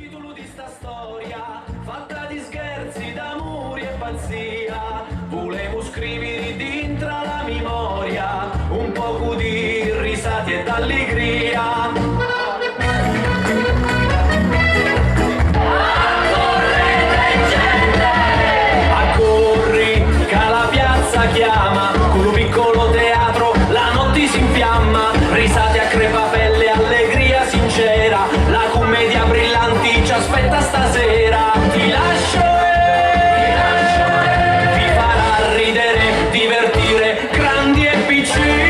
Titolo di sta storia, fatta di scherzi, d'amori e pazzia, volevo scrivere dentro la memoria, un poco di risate e d'allegria. Chiama, con un piccolo teatro la notte si infiamma, risate a crepapelle, allegria sincera, la commedia brillanti ci aspetta stasera. Ti lascio ti farà ridere, divertire grandi e piccini.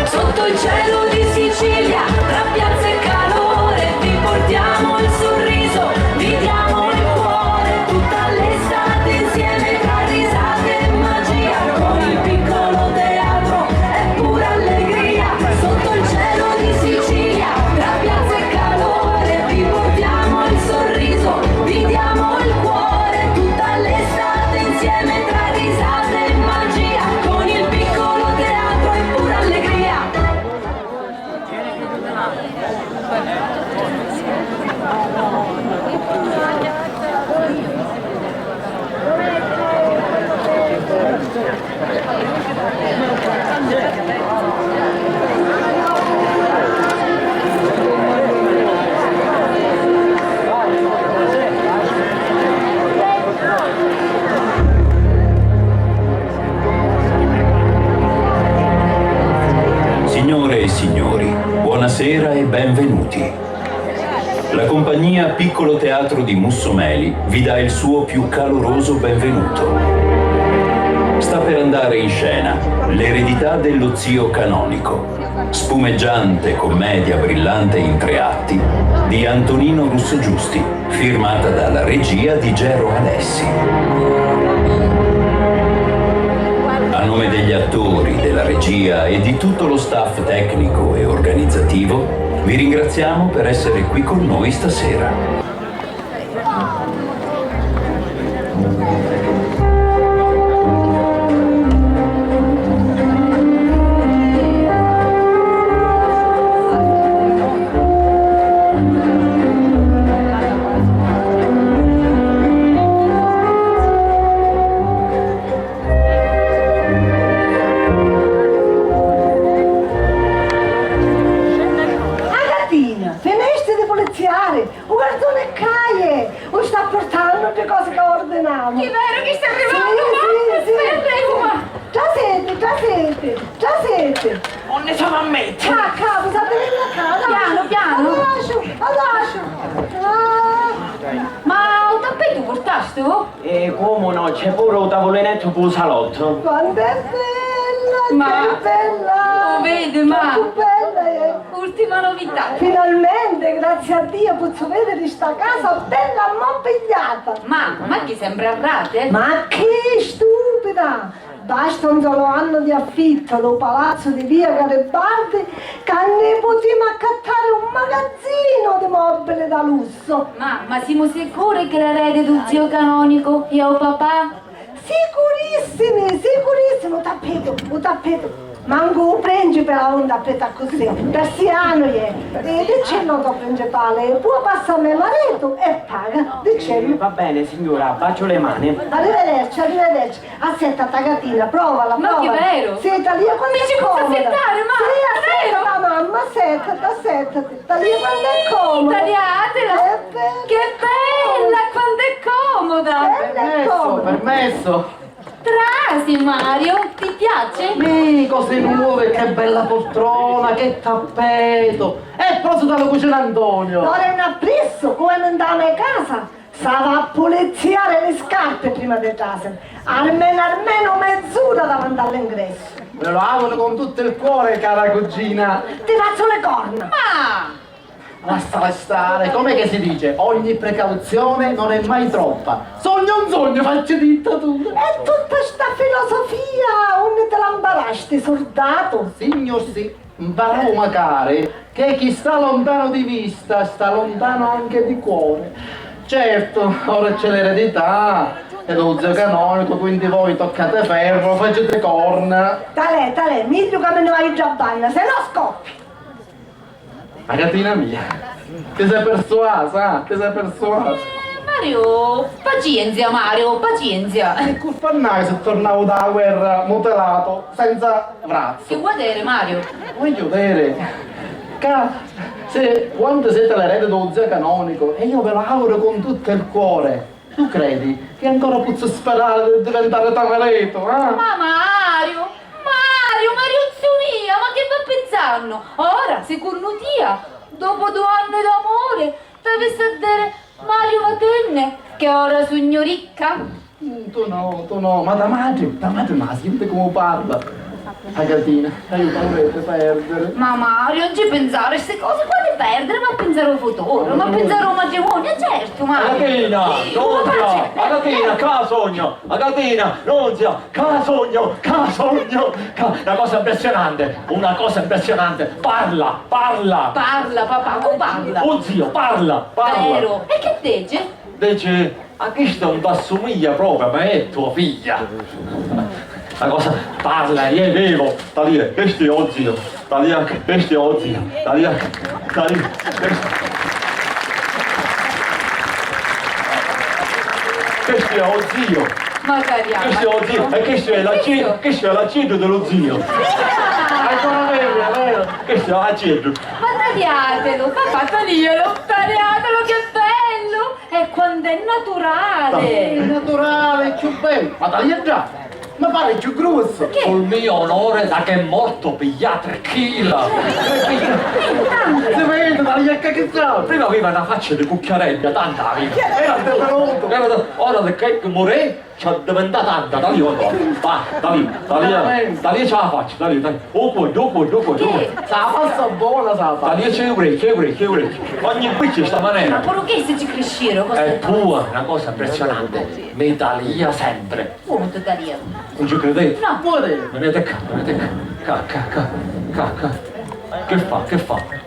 Sotto il cielo di Sicilia, tra piazze e calore, ti portiamo il sorriso, ti diamo il cuore, tutta l'estate insieme tra risate e magia, con il piccolo teatro è pura allegria. Sotto il cielo di Sicilia, tra piazze e calore, ti portiamo il sorriso, ti diamo il cuore, tutta l'estate insieme tra risate e magia, con il piccolo teatro è pura allegria. Signore e signori, buonasera e benvenuti. La compagnia Piccolo Teatro di Mussomeli vi dà il suo più caloroso benvenuto. Sta per andare in scena L'eredità dello zio canonico, spumeggiante commedia brillante in 3 atti di Antonino Russogiusti, firmata dalla regia di Gero Alessi. A nome degli attori, della regia e di tutto lo staff tecnico e organizzativo, vi ringraziamo per essere qui con noi stasera. Che vero che sta arrivando, già siete. Non ne siamo a mettere. Capo, sta venendo a casa. Piano. Adagio. Ma un tappeto portaste? Come no, c'è pure un tavolinetto per il salotto. Quanto è bella, Ma- che bella. Lo vede, ma- Troppo bella, Ultima novità. Finalmente, grazie a Dio, posso vedere sta casa bella ammobiliata. Ma che sembra a rate? Ma che stupida! Basta un solo anno di affitto lo palazzo di via Garibaldi che ne potremo accattare un magazzino di mobili da lusso. Ma siamo sicuri che l'erede del zio canonico è o papà? Sicurissimi, un tappeto. Manco un principe ha un tappeto così, persiano è. E c'è il noto principale, può passare mio marito e paga, dicevo. Va bene signora, bacio le mani. Arrivederci. Aspetta, tagatina, provala. Ma che vero? Senta lì quando Mi ci è posso comoda. settare, ma Sì, vero? aspetta, mamma, settati. Sta lì quando è comoda. Tagliatela! Che bella, quando è comoda! Bella e comoda. Permesso! Trasi, Mario, ti piace? Cose nuove, che bella poltrona, che tappeto! E proprio dalla cucina Antonio! Ora è un appresso, come andiamo a casa. Stava a puliziare le scarpe prima di casa. Almeno mezz'ora davanti all'ingresso. Me lo auguro con tutto il cuore, cara cugina! Ti faccio le corna. Ma Lasciala stare, com'è che si dice? Ogni precauzione non è mai troppa. Sogno un sogno, faccio dittatura! E tutta sta filosofia, onde te l'imbarasti, soldato? Signor sì, imparavo magari che chi sta lontano di vista sta lontano anche di cuore. Certo, ora c'è l'eredità, è lo zio canonico, quindi voi toccate ferro, facete corna. Tale, meglio che me ne vai già a bagno, se no scoppi. Ragazzina mia, ti sei persuasa, ti sei persuasa. Mario, Mario, pazienza. Che colpa n'hai se tornavo dalla guerra mutilato, senza Che braccio? vuoi dire, Mario? Voglio vedere. Se quando siete l'erede dello zio canonico e io ve lo auguro con tutto il cuore, tu credi che ancora posso sperare di diventare tamareto, eh? Ma Mario, Mariuzzo mia, ma che va pensando? Ora, secondo tia, dopo 2 anni d'amore, dovessi a dire Mario Vatenne, che ora sogno ricca? Tu no, ma da madre ma sente come parla. Ragazzina, aiutatemi a perdere. Ma Mario, non ci pensare a queste cose, quali perdere? Ma pensare al futuro, ma pensare a un matrimonio, certo, Mario. Agatina, Nunzia, Agatina, ca sogno, Agatina, Nunzia, ca sogno, una cosa impressionante, parla, Parla, papà, come parla? oh zio, parla, Vero, e che dice? dice, a questo non ti assomiglia proprio, ma è tua figlia. La cosa parla, io vivo, da lì, questo è oh zio, da lì, questo è oh zio, da lì, questo è oh zio. Magari Questo è lo zio, e questo è l'aceto dello zio. Ancora vero? Questo è l'aceto. Ma tagliatelo, papà, tagliatelo, che bello! E quando è È naturale! naturale, è più bello. Ma taglia già! Ma pare più grosso! Sul mio onore da che è morto piglia 3 kg. Si vede, taglia a cacchizzare! Prima aveva una faccia di cucchiarella, tanta aveva. Era devenuto! Ora che morì, c'ha diventata tanta, da lì ora. Va, da lì c'è la faccia, da lì. Dopo. Sa passa buona, sa Da lì c'è orecchio. Ogni qui sta Ma maniera. pure che se ci crescero, cosa È tua, una cosa impressionante. Metallia sempre. come tuttavia? Non ci credete? No, Pure! Venite qua. Ca. Che fa? Che fa?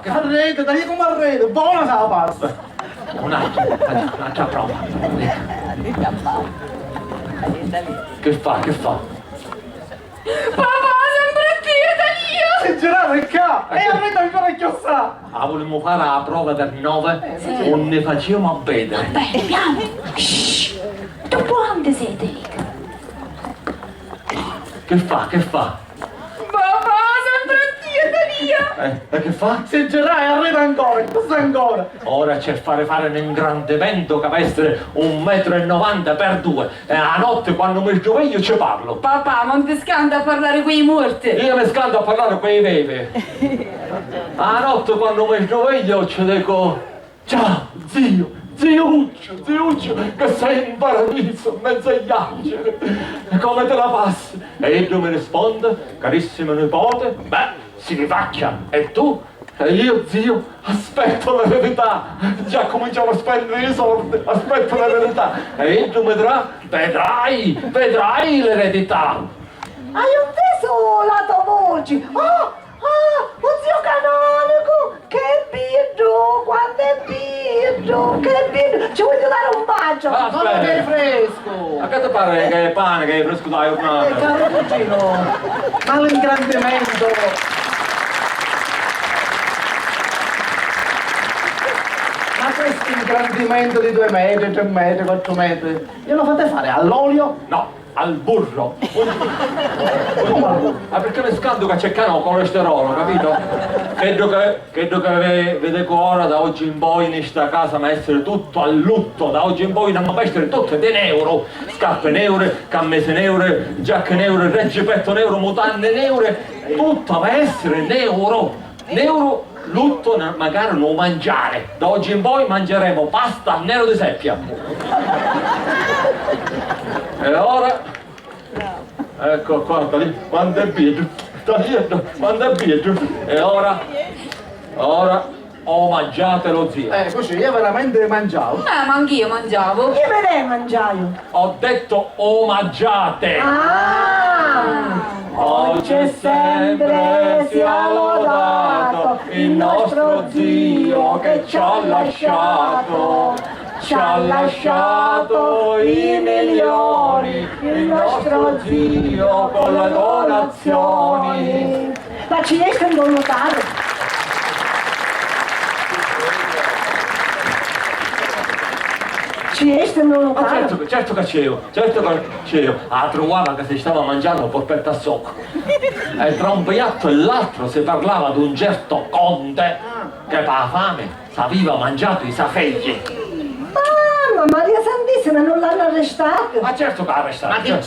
Arrete, taglia come arrete! Buona sa passa! Un'altra prova. Che fa? papà, sempre tia, Si girava il capo! E avete ancora chiossà! Ah, volevamo fare la prova del 9 o ne facevamo a vedere. bene, piano! Shhh! Tu quante siete? Che fa? Papà, sempre tia! E che fa? Si girava e arriva ancora, chiossà ancora! Ora c'è fare un ingrandimento che va a essere 1,90 m per 2. E a notte quando mi sveglio ci parlo. Papà, non ti scanda a parlare con i morti! Io mi scando a parlare con i vivi. A notte quando mi sveglio ci dico ciao Ziuccio, che sei in paradiso, in mezzo agli angeli. E come te la passi? E io mi risponde, carissimo nipote, beh, si rivacchia. E tu? E io, zio, aspetto l'eredità. Già cominciamo a spendere i soldi, aspetto l'eredità. E io mi dirà, vedrai l'eredità. Hai un viso la tua voce? Un zio canonico! Che birro! Quanto è birro! Che birro! Ci voglio dare un bacio! Ah, Ma non è aspetta. fresco! A che ti pare che è pane, che è fresco da giornata? Caro cugino, ma l'ingrandimento! Ma questo ingrandimento di 2 metri, 3 metri, 4 metri, glielo fate fare all'olio? No, al burro. Ma perché mi scando che c'è cano colesterolo, capito? Credo che vede ora da oggi in poi in sta casa ma essere tutto a lutto, da oggi in poi dobbiamo essere tutte in euro, scarpe in euro, cammese in euro, giacche in euro, reggipetto in euro, mutande in euro, tutto va essere in euro. In euro lutto magari non mangiare, da oggi in poi mangeremo pasta al nero di seppia. E ora, ecco qua, quando è bietro, quando è bietro, e ora ho mangiato lo zio. Così io veramente mangiavo. Ma anch'io mangiavo! Io me ne mangiaio! Ho detto mangiate. Oggi e sempre sia lodato il nostro zio che ci ha lasciato. ci ha lasciato i milioni, il nostro zio con le donazioni. Ma ci riesce a notare? Ci riesce a notare? Certo che c'ero. Ah, trovava che si stava mangiando un polpetto a socco. E tra un piatto e l'altro si parlava di un certo conte che per la fame aveva mangiato i safegli. Ma Maria Santissima non l'hanno arrestato? Ma certo che ha arrestato. Ma che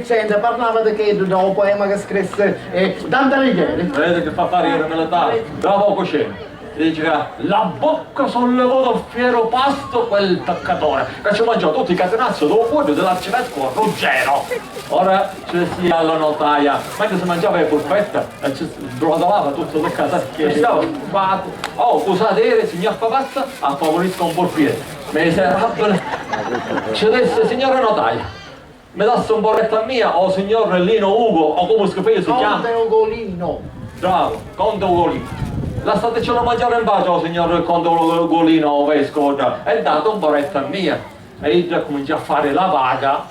c'entra? Parlava di che da un poema che scrisse Dante Alighieri. Vedete che fa fare il militare? Da poco c'è. Dice che la bocca sollevò dal fiero pasto quel peccatore che ci mangiò tutti i catenazzi dopo fuori dell'arcivescovo Ruggero. Ora ci sia alla notaia, mentre si mangiava le polpette e ci sbrodolava tutto da casa che stava sbato. Oh, scusate, signor Papazza, affavorisco un porfiere. Miserabile. Ci disse, signora notaia, mi dasse un borretto a mia o signor Lino Ugo o come si chiama? Conte Ugolino. Bravo, Conte Ugolino. Lasciatecelo mangiare in pace, signor Conte Ugolino, vescovo, e dato un borretto a mia. E io comincia a fare la vaga,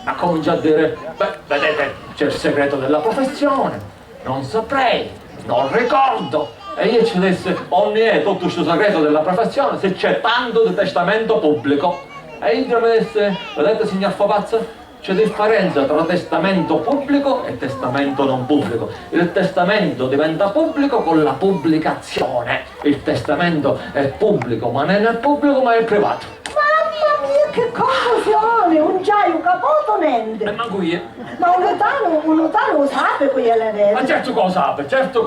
a cominciare a dire, beh, vedete, c'è il segreto della professione, non saprei, non ricordo. E io ci disse, ogni è tutto questo segreto della professione se c'è tanto di testamento pubblico. E io mi disse, vedete signor Fabazza, c'è differenza tra testamento pubblico e testamento non pubblico. Il testamento diventa pubblico con la pubblicazione. Il testamento è pubblico, ma non è nel pubblico, ma è privato. Mamma mia, che confusione! Un giaio capoto niente! E manco io. Ma un notaio lo sa quelle Ma regole? certo che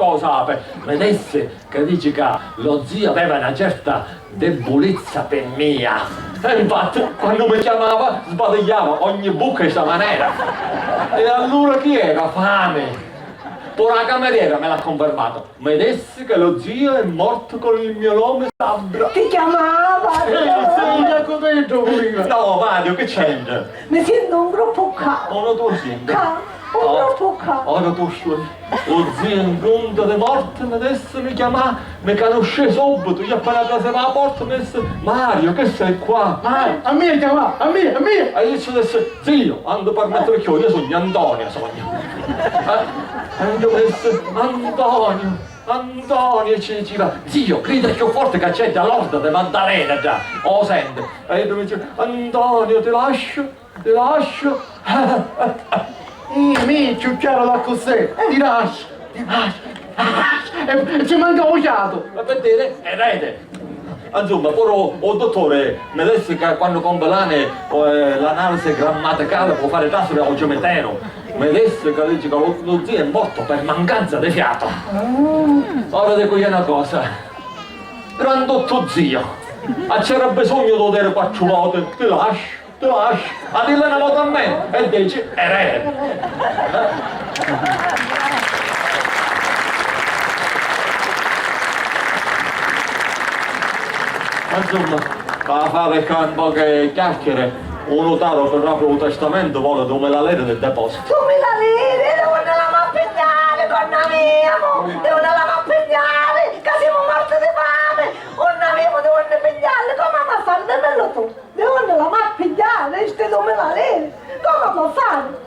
lo sape. Vedesse che dice che lo zio aveva una certa debolezza per mia. E infatti quando mi chiamava sbadigliava ogni buca in questa maniera. E allora chi era? Fame. Pure la cameriera me l'ha confermato. Mi disse che lo zio è morto con il mio nome Sabbra. Ti chiamava! Sei con dentro prima. No, Mario, che c'entra? Mi sento un gruppo ca. Uno tu senti? Un gruppo ca. Ora tu scusi, lo zio in punto di morte mi adesso mi chiama, mi conosce subito, io appena preso la porta mi disse Mario, che sei qua? A me chiama, a me. E io ci disse, zio, ando per mettere chiuso, io sogno Antonio, E io mi disse, Antonio ci diceva, zio, grida più forte che c'è all'orda di Maddalena già, o sente. E io mi dice, Antonio, ti lascio. Mi più chiaro da cos'è, ti lascio. E ci manca un fiato. A vedere, erede. Insomma, pure il dottore mi disse che quando compie l'analisi grammaticale può fare tasso o geometero. Mi disse che dice che lo zio è morto per mancanza di fiato. Ora dico io una cosa. Grandotto zio, a c'era bisogno di vedere 4 volte, ti lascio. A dirle una volta a me e dici erede. Insomma, per fare un po' che chiacchiere, un notario per il Nuovo Testamento vuole 2000 lire del deposito. 2000 lire, devo andare a pigliare, donna mia, devo andare a pigliare, che siamo morti di fame, donna mia, devo andare a pigliare, come a fare? Dimmelo tu, devo andare a pigliare, queste 2000 lire, come a fare?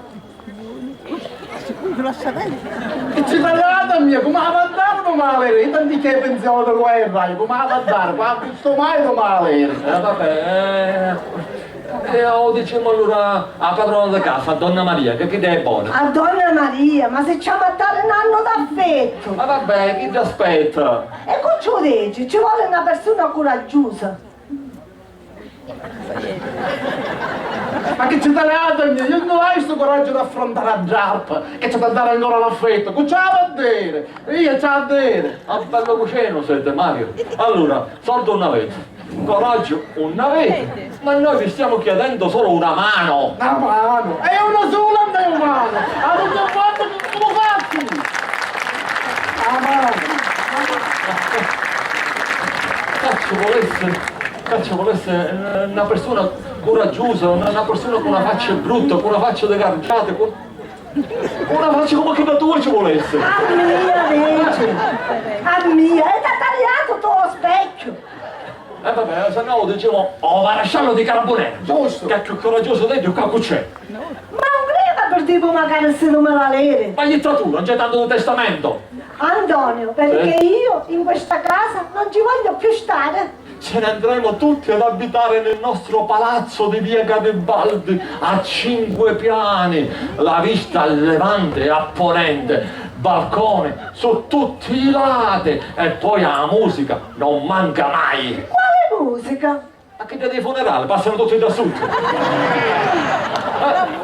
E ci tagliata mia, come la va a dare male? Io tanti che pensiamo di guerra, come la va a dare? Quanto sto mai male? Vabbè, o diciamo allora a padrona di casa, a Donna Maria, che idea è buona. A donna Maria, ma se ci ha a dare un anno d'affetto? Ma vabbè, chi ti aspetta? E con ciò dici, ci vuole una persona coraggiosa. Ma che ci tagliata mia, io non hai questo coraggio di affrontare la giappa, che c'è da dare ancora l'affetto, che c'ha da dire, io c'ha da dire. A bello cucino siete, Mario. Allora, soldo una vez, coraggio una vez, ma noi vi stiamo chiedendo solo una mano. Una mano, è una sola mia mano, ha tutto fatto come fatti. La mano. Cazzo volesse una persona coraggiosa, una persona con una faccia brutta, con una faccia degargiata, con una faccia come che da tua ci volesse. A mia, dice, a mia, è tagliato tuo specchio. E vabbè, se no diciamo, oh, maresciallo di Carabinieri. Giusto. Che è più coraggioso di Dio, che c'è. Ma non prima per tipo magari se non me la lere. Ma gli tu, non c'è tanto di testamento. Antonio, perché io in questa casa non ci voglio più stare. Ce ne andremo tutti ad abitare nel nostro palazzo di via Garibaldi a 5 piani, la vista al levante e a ponente, balcone su tutti i lati e poi la musica non manca mai. Quale musica? Ma che dei funerali, passano tutti da sud.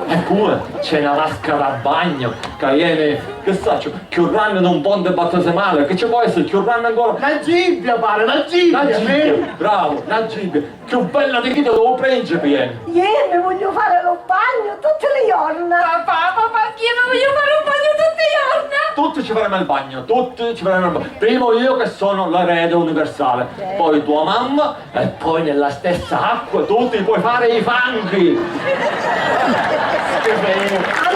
Eppure c'è una vasca da bagno che viene, che saccio, chiurranno in un ponte battesimale, che ci può essere, chiurranno ancora. La gibbia pare, la gibbia! Una gibbia, bravo, una gibbia, più bella di chi te lo principe viene. Ieri voglio fare lo bagno tutte le giorni. Papà, io non voglio fare un bagno tutti i giorni. Tutti ci faremo il bagno, tutti ci faremo il bagno. Primo io che sono l'erede universale, poi tua mamma e poi nella stessa acqua tu ti puoi fare i fanghi. Che bello. A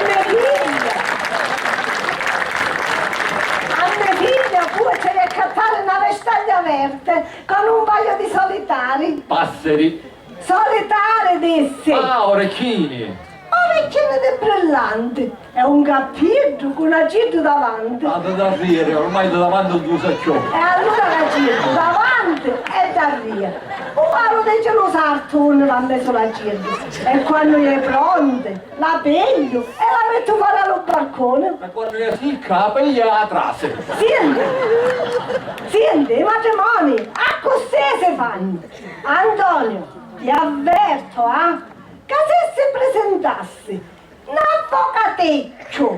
mia figlia pure ce ne cattare una vestaglia verde con un paio di solitari. Passeri. Solitari, dissi. Ah, orecchini. Orecchine di brillanti. È un cappello con una gita davanti. Vado da ridere, ormai da davanti un due secchioni. E allora la gita davanti e da ria. Un palo di gelo sartone l'ha messo la gita. E quando è pronta, la piglio e la metto fuori allo balcone. Ma quando è secca, la piglia la trase. Senti, i matrimoni, a cos'è si fanno? Antonio, ti avverto, che se si presentassi un avvocateccio,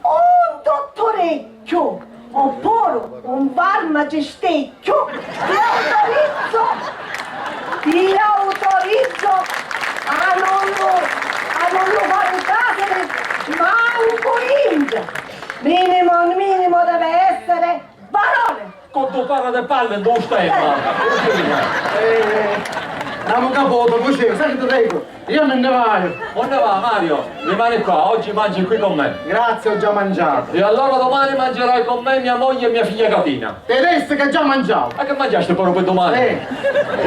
un dottoreccio, oppure un farmacisteccio, ti autorizzo a non lo fare caso, ma un minimo deve essere barone. Con tu parla di palle in due stemma. Andiamo capoto, così, sai che ti dico? Io me ne vado. Dove va Mario? Rimani qua, oggi mangi qui con me. Grazie, ho già mangiato. E allora domani mangerai con me mia moglie e mia figlia Catina. Tedesco che già mangiato. Ma che mangiaste proprio per domani? E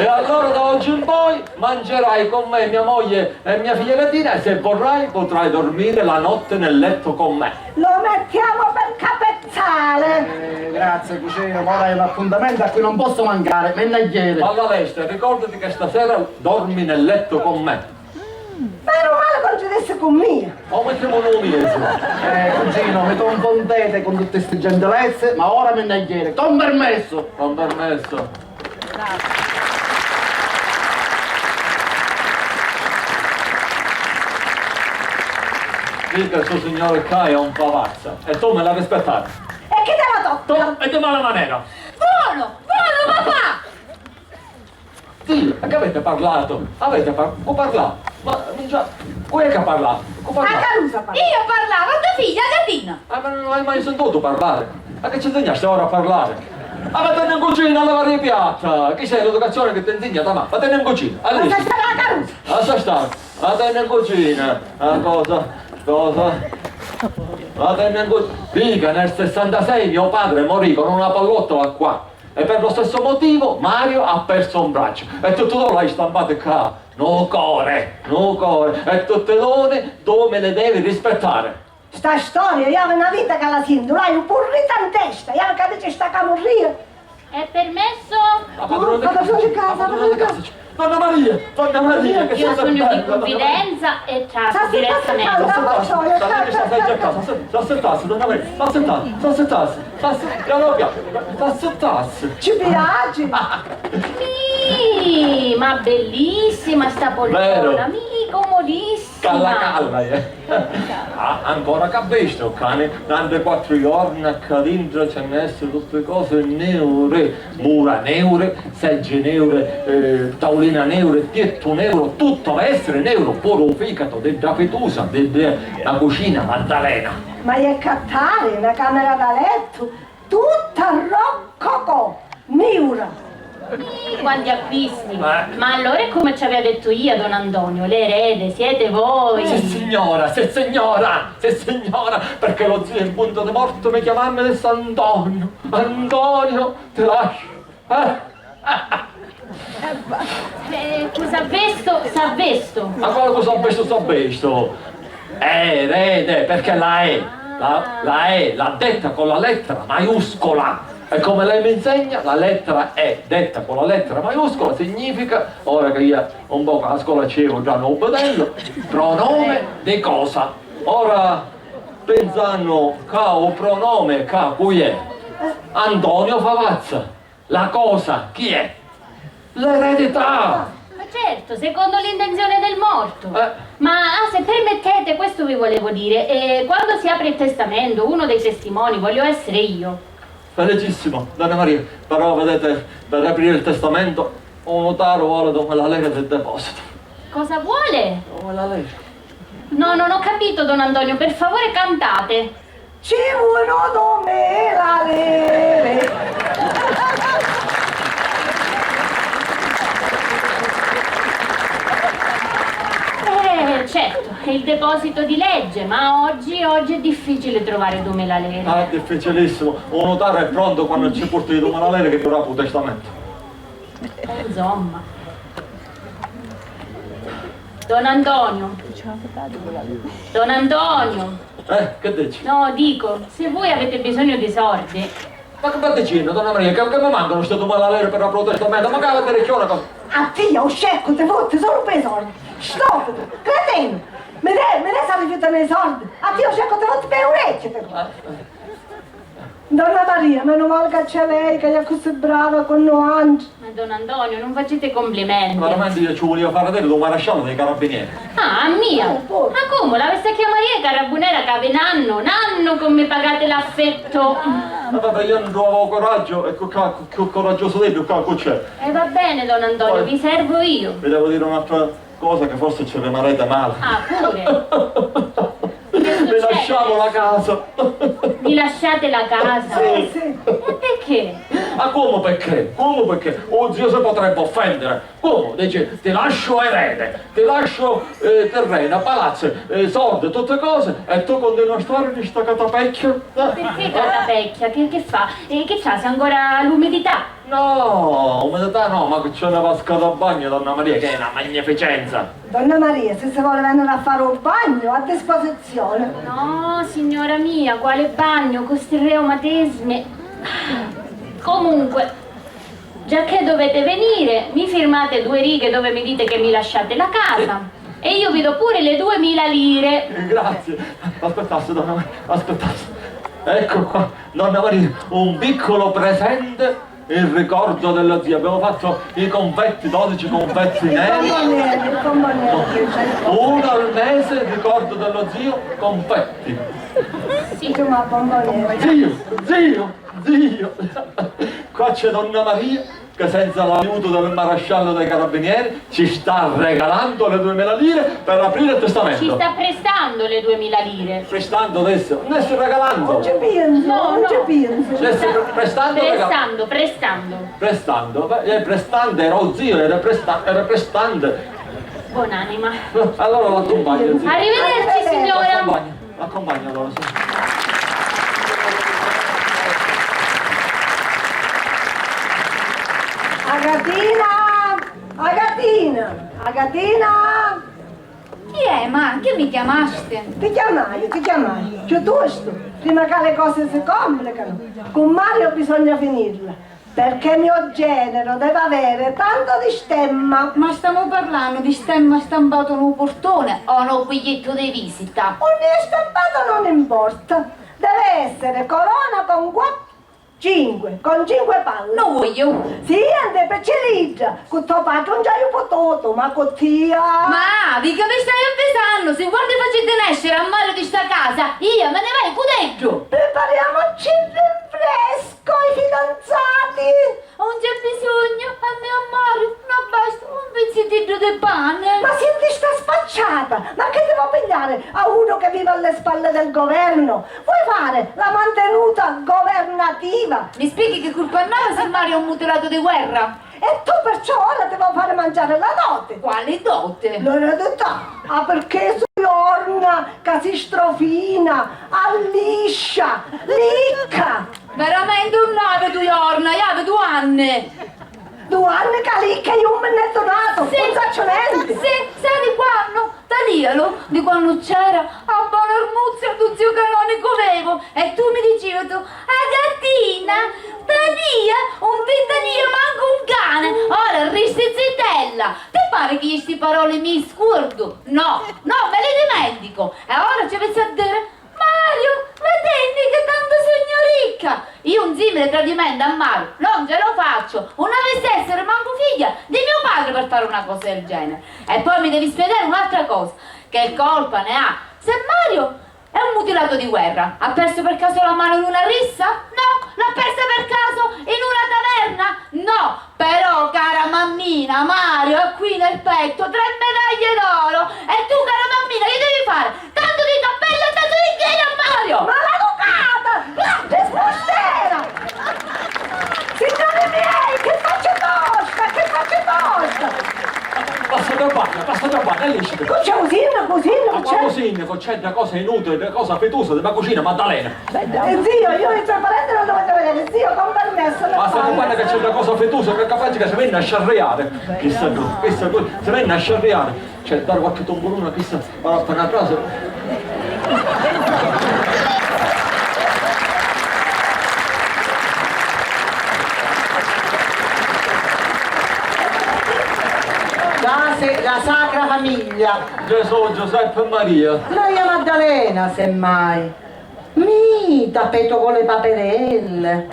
allora da oggi in poi mangerai con me mia moglie e mia figlia Catina e se vorrai potrai dormire la notte nel letto con me. Lo mettiamo per capezzale. Grazie, cucino, ma ora è un appuntamento a cui non posso mancare, mennagliere. Alla Leste, ricordati che stasera dormi nel letto con me. Meno male concedesse con me. O mettiamo un mese. Cugino, mi confondete con tutte queste gentilezze, ma ora mennagliere, con permesso. Con permesso. Dica suo signore qua è un pavazza e tu me la rispettare. E chi te la Tu tocca? e di mala maniera. Buono, papà. Sì, che avete parlato? Avete parlato? Ma già, chi è che ha parlato? Chi ha A parlato? Carusa parla. Io parlavo a tua figlia Catina. Ma non hai mai sentito parlare? Ma che ci insegnaste ora a parlare? Ma vattene in cucina a lavare i piatti! Chi sei l'educazione che ti insegna da me? Vattene in cucina, Ma all'inizio. sta la Carusa. Lascia stare, vattene in cucina. Cosa? Vattene in cucina. Dica, nel 66 mio padre morì con una pallottola qua. E per lo stesso motivo Mario ha perso un braccio. E tu l'hai stampato qua. No cuore. E tutte le donne tu me le devi rispettare. Sta storia, io avevo una vita che la sento, l'hai un burrito in testa, io capisci sta camorria. È permesso? La padrona padrona di casa, la padrona di casa. Donna Maria, che Io sono bella, di confidenza e tratto Sta direttamente. S'assettasse, donna Maria, s'assettasse. Ci piace? Sì, ma bellissima sta Vero. poltrona, comodissima. Calla, ancora capisci, cane, nante 4 giorni a dentro c'è messo tutte cose neure, mura neure, segge neure, tavolina neure, tetto neuro, tutto deve essere neuro, pure un fegato, della fetusa, della cucina, Maddalena. Ma è cattare, una camera da letto, tutta rococò, neura. Quanti acquisti! Ma allora è come ci aveva detto io, don Antonio, l'erede, siete voi! Signora, perché lo zio in punto di morto mi chiamava adesso Antonio, ti lascio. Cosa vesto, sa vesto. Ma quello che sta visto? Erede, perché la E, la E, l'ha detta con la lettera maiuscola. E come lei mi insegna, la lettera E, detta con la lettera maiuscola, significa, ora che io un po' a scuola c'ero già non vedello, pronome di cosa. Ora, pensando che un pronome che qui è, Antonio Favazza, la cosa chi è? L'eredità! Ma certo, secondo l'intenzione del morto. Ma se permettete, questo vi volevo dire, quando si apre il testamento, uno dei testimoni voglio essere io. Felicissimo, Donna Maria, però vedete, per aprire il testamento, un notario vuole dove la lega del deposito. Cosa vuole? Dove la lega? No, non ho capito, Don Antonio, per favore cantate. Ci vuole me la leve. Certo, è il deposito di legge, ma oggi è difficile trovare dove la leva. Ah, è difficilissimo. Un notario è pronto quando ci porti di dove la lega che dovrà il testamento. Insomma. Don Antonio. Don Antonio. Che dici? No, dico, se voi avete bisogno di soldi. Ma che battecino, Donna Maria, che mi mancano queste due la lega per aprire il testamento? Ma che avete detto una cosa? A te, ho scecco, ti fotti solo per i soldi. Stop, cretino! Me ne sa rifiutare i soldi! A te, ho scecco, ti fotti per orecchie! Donna Maria, meno male che c'è lei, che è così brava con noi. Ma Don Antonio, non facete complimenti. Veramente io ci volevo fare vedere un maresciallo dei carabinieri. Ah, a mia? Ma come? L'aveste chiamata io carabiniera che aveva un anno come pagate l'affetto? Ma vabbè, io non avevo coraggio, e che coraggioso lei, che c'è? E va bene, Don Antonio, Poi- vi servo io. Vi devo dire un'altra cosa che forse ci rimarrete male. Ah, pure. Vi lasciamo la casa. Vi lasciate la casa? Sì, sì. E perché? Ma come perché? Come perché? Oh zio si potrebbe offendere. Come? Dice, ti lascio erede, ti lascio terreno, palazzo, soldi, tutte cose, e tu continui a stare in sta catapecchia? Perché catapecchia? Che fa? Che fa? Se ancora l'umidità? No, umidità no, ma che c'è una vasca da bagno, Donna Maria, che è una magnificenza. Donna Maria, se si vuole venire a fare un bagno, a disposizione. No, signora mia, quale bagno? Con sti reumatismi. Comunque, già che dovete venire, mi firmate 2 righe dove mi dite che mi lasciate la casa e io vi do pure le 2000 lire. Grazie. Aspettasse, Donna Maria, aspettasse. Ecco qua, Donna Maria, un piccolo presente in ricordo dello zio. Abbiamo fatto i confetti, 12 confetti neri. Il bomboniere. Uno al mese in ricordo dello zio, confetti. Sì. Insomma, bomboniere. Zio! Qua c'è Donna Maria che senza l'aiuto del maresciallo dei carabinieri ci sta regalando le 2000 lire per aprire il testamento. Ci sta prestando le 2000 lire. Prestando adesso, non sto regalando. Non ci penso, No, non no. ci penso. Adesso prestando, regalando. Prestando. Prestando, beh, prestante era lo zio, era prestante. Buonanima. Allora l'accompagno, zio. Arrivederci, signora. L'accompagno allora, sì. Agatina! Chi è, ma? Che mi chiamaste? Ti chiamai. Piuttosto, prima che le cose si complicano, con Mario bisogna finirla, perché mio genero deve avere tanto di stemma. Ma stiamo parlando di stemma stampato in un portone o no biglietto di visita? Un stampato non importa, deve essere corona con 5 palle. Non voglio. Sì, ande per cilindra, con tuo padre non c'hai potuto, ma con tia... Ma vi che mi stai avvisando? Se quando facete nascere a Mario di sta casa, io me ne vai con dentro. Prepariamoci il rinfresco ai fidanzati. Non c'è bisogno, a me a Mario, non basta un pezzettino di pane. Ma senti sta spacciata, ma che devo pigliare a uno che vive alle spalle del governo? Vuoi fare la mantenuta governativa? Mi spieghi che colpa hanno se Mario è un mutilato di guerra? E tu perciò ora devo fare mangiare la dote. Quale dote? L'eredità, perché si orna, che si strofina, alliscia, licca. Veramente un nave tu giorno, io avevo 2 anni. 2 anni che io me ne ho donato, non faccio niente. Sì, sai di quando? Talialo, di quando c'era a Bonormuzio tu zio canonico avevo e tu mi dicevi tu, a gattina, Talia, un titania manco un cane, ora risti zittella, ti pare che queste parole mi scordo? No, me le dimentico e ora ci pensi a dire, Mario, vedi che tanto sogno ricca, io un simile tradimento a Mario non ce lo faccio, non avessi essere manco figlia di mio padre per fare una cosa del genere. E poi mi devi spiegare un'altra cosa, che colpa ne ha se Mario è un mutilato di guerra? Ha perso per caso la mano in una rissa? No! L'ha persa per caso in una taverna? No! Però, cara mammina, Mario ha qui nel petto 3 medaglie d'oro e tu, cara mammina, che devi fare? Tanto di cappello e tanto di chiede a Mario! Ma la ducata! La spostera! Signori miei, che faccio tosta! Che faccio tosta! Passa da bagno, è licito. Non c'è cosina, Ma così, c'è da cose inutili, da cosa fetosa della cucina, Maddalena. Zio, io i trasparenti non dovete vedere, zio, con permesso. Ma se non guarda che c'è da cosa fetosa, che è capace che si venne a sciarreare. Chissà tu, si venne a sciarreare. Cioè, dare qualche tombolona, chissà, per una frase. La Sacra Famiglia. Gesù, Giuseppe e Maria. Maria Maddalena, semmai. Mi tappeto con le paperelle.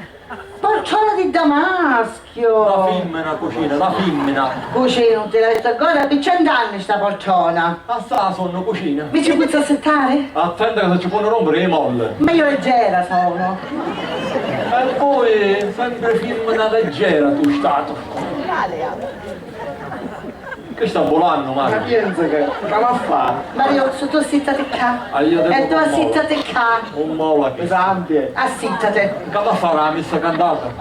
Porciona di Damaschio. La femmina cucina, la femmina. Cucina, non te l'ho detto ancora, di 100 anni sta porciona. Assà sonno cucina. Mi ci puoi assettare? Attenta che se ci può rompere le molle. Ma io leggera sono. E poi sempre femmina leggera tu stato. Che sta volando, Ma Mario? pensa che, ma va a fare? Mariozzo, tu assittate qua. Ah, io devo E tu un assittate qua. Un mola che Pesante. Assittate. Che va a fare la messa cantata?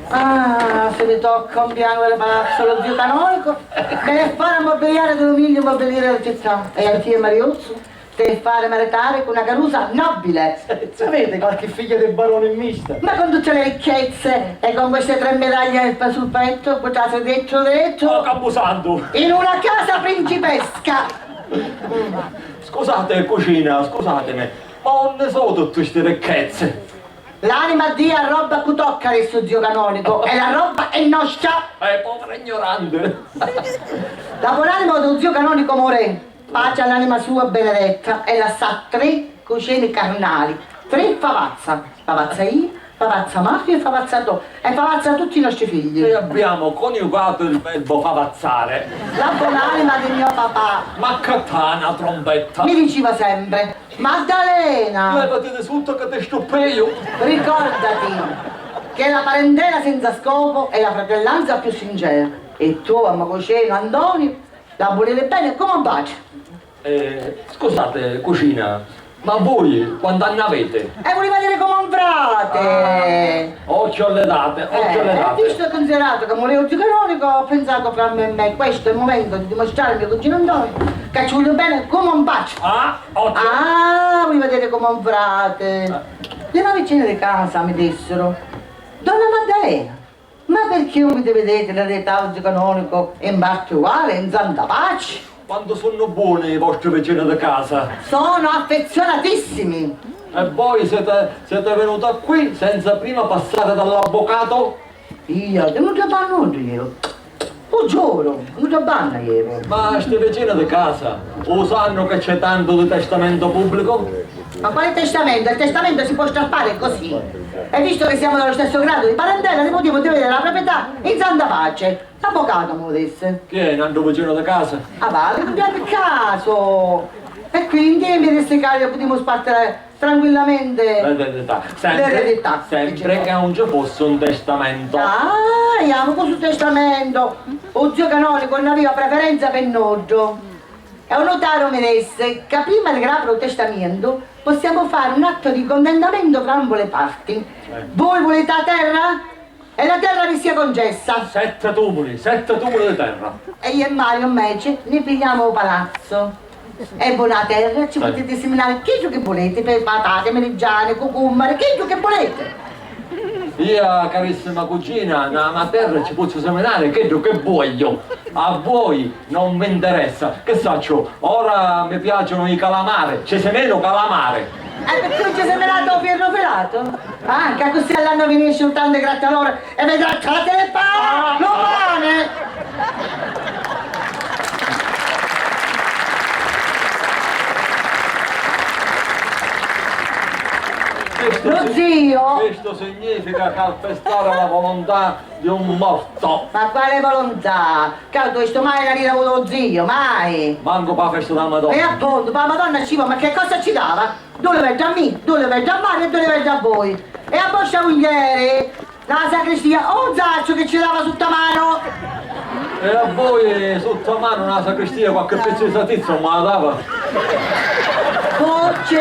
Ah, se mi tocca un piano del palazzo lo zio canonico, deve fare a mobiliare dell'Umiglio mobiliare la città. E al zio Mariozzo deve fare maritare con una carusa nobile. Sapete qualche figlia del barone in mista? Ma con tutte le ricchezze e con queste 3 medaglie sul petto, buttate dentro Oh, Camposanto! in una casa principesca. Scusate, cucina, scusatemi, ma non ne so tutte queste ricchezze. L'anima di a roba che tocca adesso zio canonico e la roba è nostra. Povera ignorante! La buonanima dello zio canonico More, pace all'anima sua benedetta, e la sa 3 cucine carnali, 3 favazza, favazza io, favazza Mario e favazza tu, e favazza tutti i nostri figli. Noi abbiamo coniugato il verbo favazzare. La buonanima di mio papà Ma catana, trombetta! mi diceva sempre, Maddalena, Levati di sotto che ti stuppeio! ricordati che la parentela senza scopo è la fratellanza più sincera, e tu, Amacoceno, Antonio, la volete bene come un bacio. Scusate, cucina, ma voi quanti anni avete? E voleva dire come un frate. Occhio alle date, occhio alle date. Visto e considerato che volevo zio canonico, ho pensato fra me e me, questo è il momento di dimostrare al mio cugino Antonio che ci voglio bene come un bacio. Ah, occhio! Ah, volevo vedere come un frate. Le nuove vicine di casa mi dissero, Donna Maddalena, ma perché voi vedete la realtà zio canonico in parte uguale, in santa pace? Quando sono buoni i vostri vicini di casa. Sono affezionatissimi. E voi siete venuta qui senza prima passare dall'avvocato? Io, non ti banno io. Lo giuro, non ti banno io. Ma questi vicini di casa, lo sanno che c'è tanto di testamento pubblico? Ma quale testamento? Il testamento si può strappare così. E visto che siamo dello stesso grado di parentela, si poteva dividere la proprietà in santa pace. L'avvocato me lo disse. Chi è un altro vicino di casa? Ah, vale, cambiate il caso. E quindi in via di seccario potremmo spartire tranquillamente L'eredità. l'eredità. Sempre che non ci fosse un testamento. Ah, andiamo con sul testamento. O zio canonico non aveva preferenza per noggio. E un notario mi disse che prima di grapare il testamento possiamo fare un atto di contentamento tra ambo le parti. Voi volete la terra? E la terra vi sia concessa. 7 tumuli di terra. E io e Mario invece ne pigliamo un palazzo. E buona terra ci potete seminare che volete, per patate, merigiane, cucumbare, che volete. Io, carissima cugina, nella terra ci posso seminare che voglio. A voi non mi interessa. Che faccio? Ora mi piacciono i calamari, ci semeno calamare. Perché non ci sei menato ferro pelato? Anche così all'anno finisce un tanto grattalore e vedrà che la telepana, lo pane! Lo zio? Questo significa calpestare la volontà di un morto. Ma quale volontà? Che tu questo mai la lira con lo zio, mai! Manco per la festa della Madonna. E appunto, ma la Madonna ci va, ma che cosa ci dava? Due le vegge a me, due le vegge a Mario e due le vegge a voi. E a Boscia Mugliere, la sacrestia, un zaccio che ci dava sotto mano. E a voi sotto mano una sacrestia qualche pezzo di satizio non me la dava? Oh, ci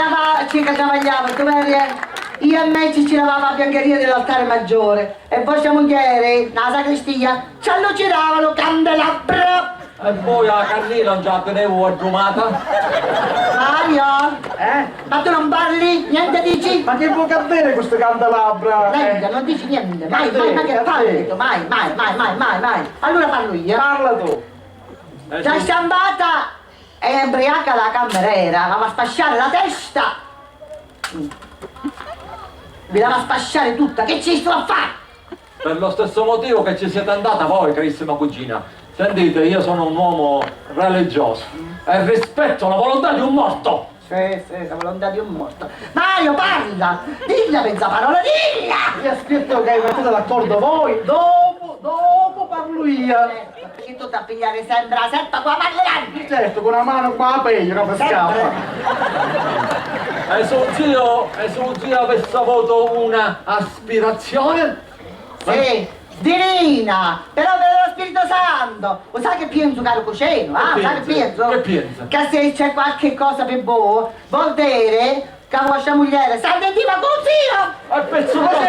travagliava, dove io e me ci lavava la biancheria dell'altare maggiore. E Boscia Mugliere, la sacrestia, ci allucidavano candelabra. E poi la cannina non già tenevo aggiumata? Mario? Ma tu non parli? Niente dici? Ma che vuoi cadere questo candelabra? Lei non dici niente, mai, ma che parli? Mai. Allora parlo io. Parla tu. C'è stampata e embriaca la cameriera, la va a spasciare la testa. Vi la va a spasciare tutta, che ci sto a fare? Per lo stesso motivo che ci siete andata voi, carissima cugina. Sentite, io sono un uomo religioso e rispetto la volontà di un morto. Sì, la volontà di un morto. Mario, parla! Dilla mezza parola, dilla! Mi ha scritto che hai mettete d'accordo voi, dopo parlo io. Perché tu a pigliare sempre la serpa qua parlerai? Certo, con una mano qua a peglia, per scappa. E suo zio avesse avuto una aspirazione? Sì, divina, però per lo Spirito Santo. Lo sai che penso, caro cucino? Che Sai che penso? Che pensa? Che se c'è qualche cosa per voi, vuol dire che la vostra moglie sta sentiva con zio! E pezzo cosa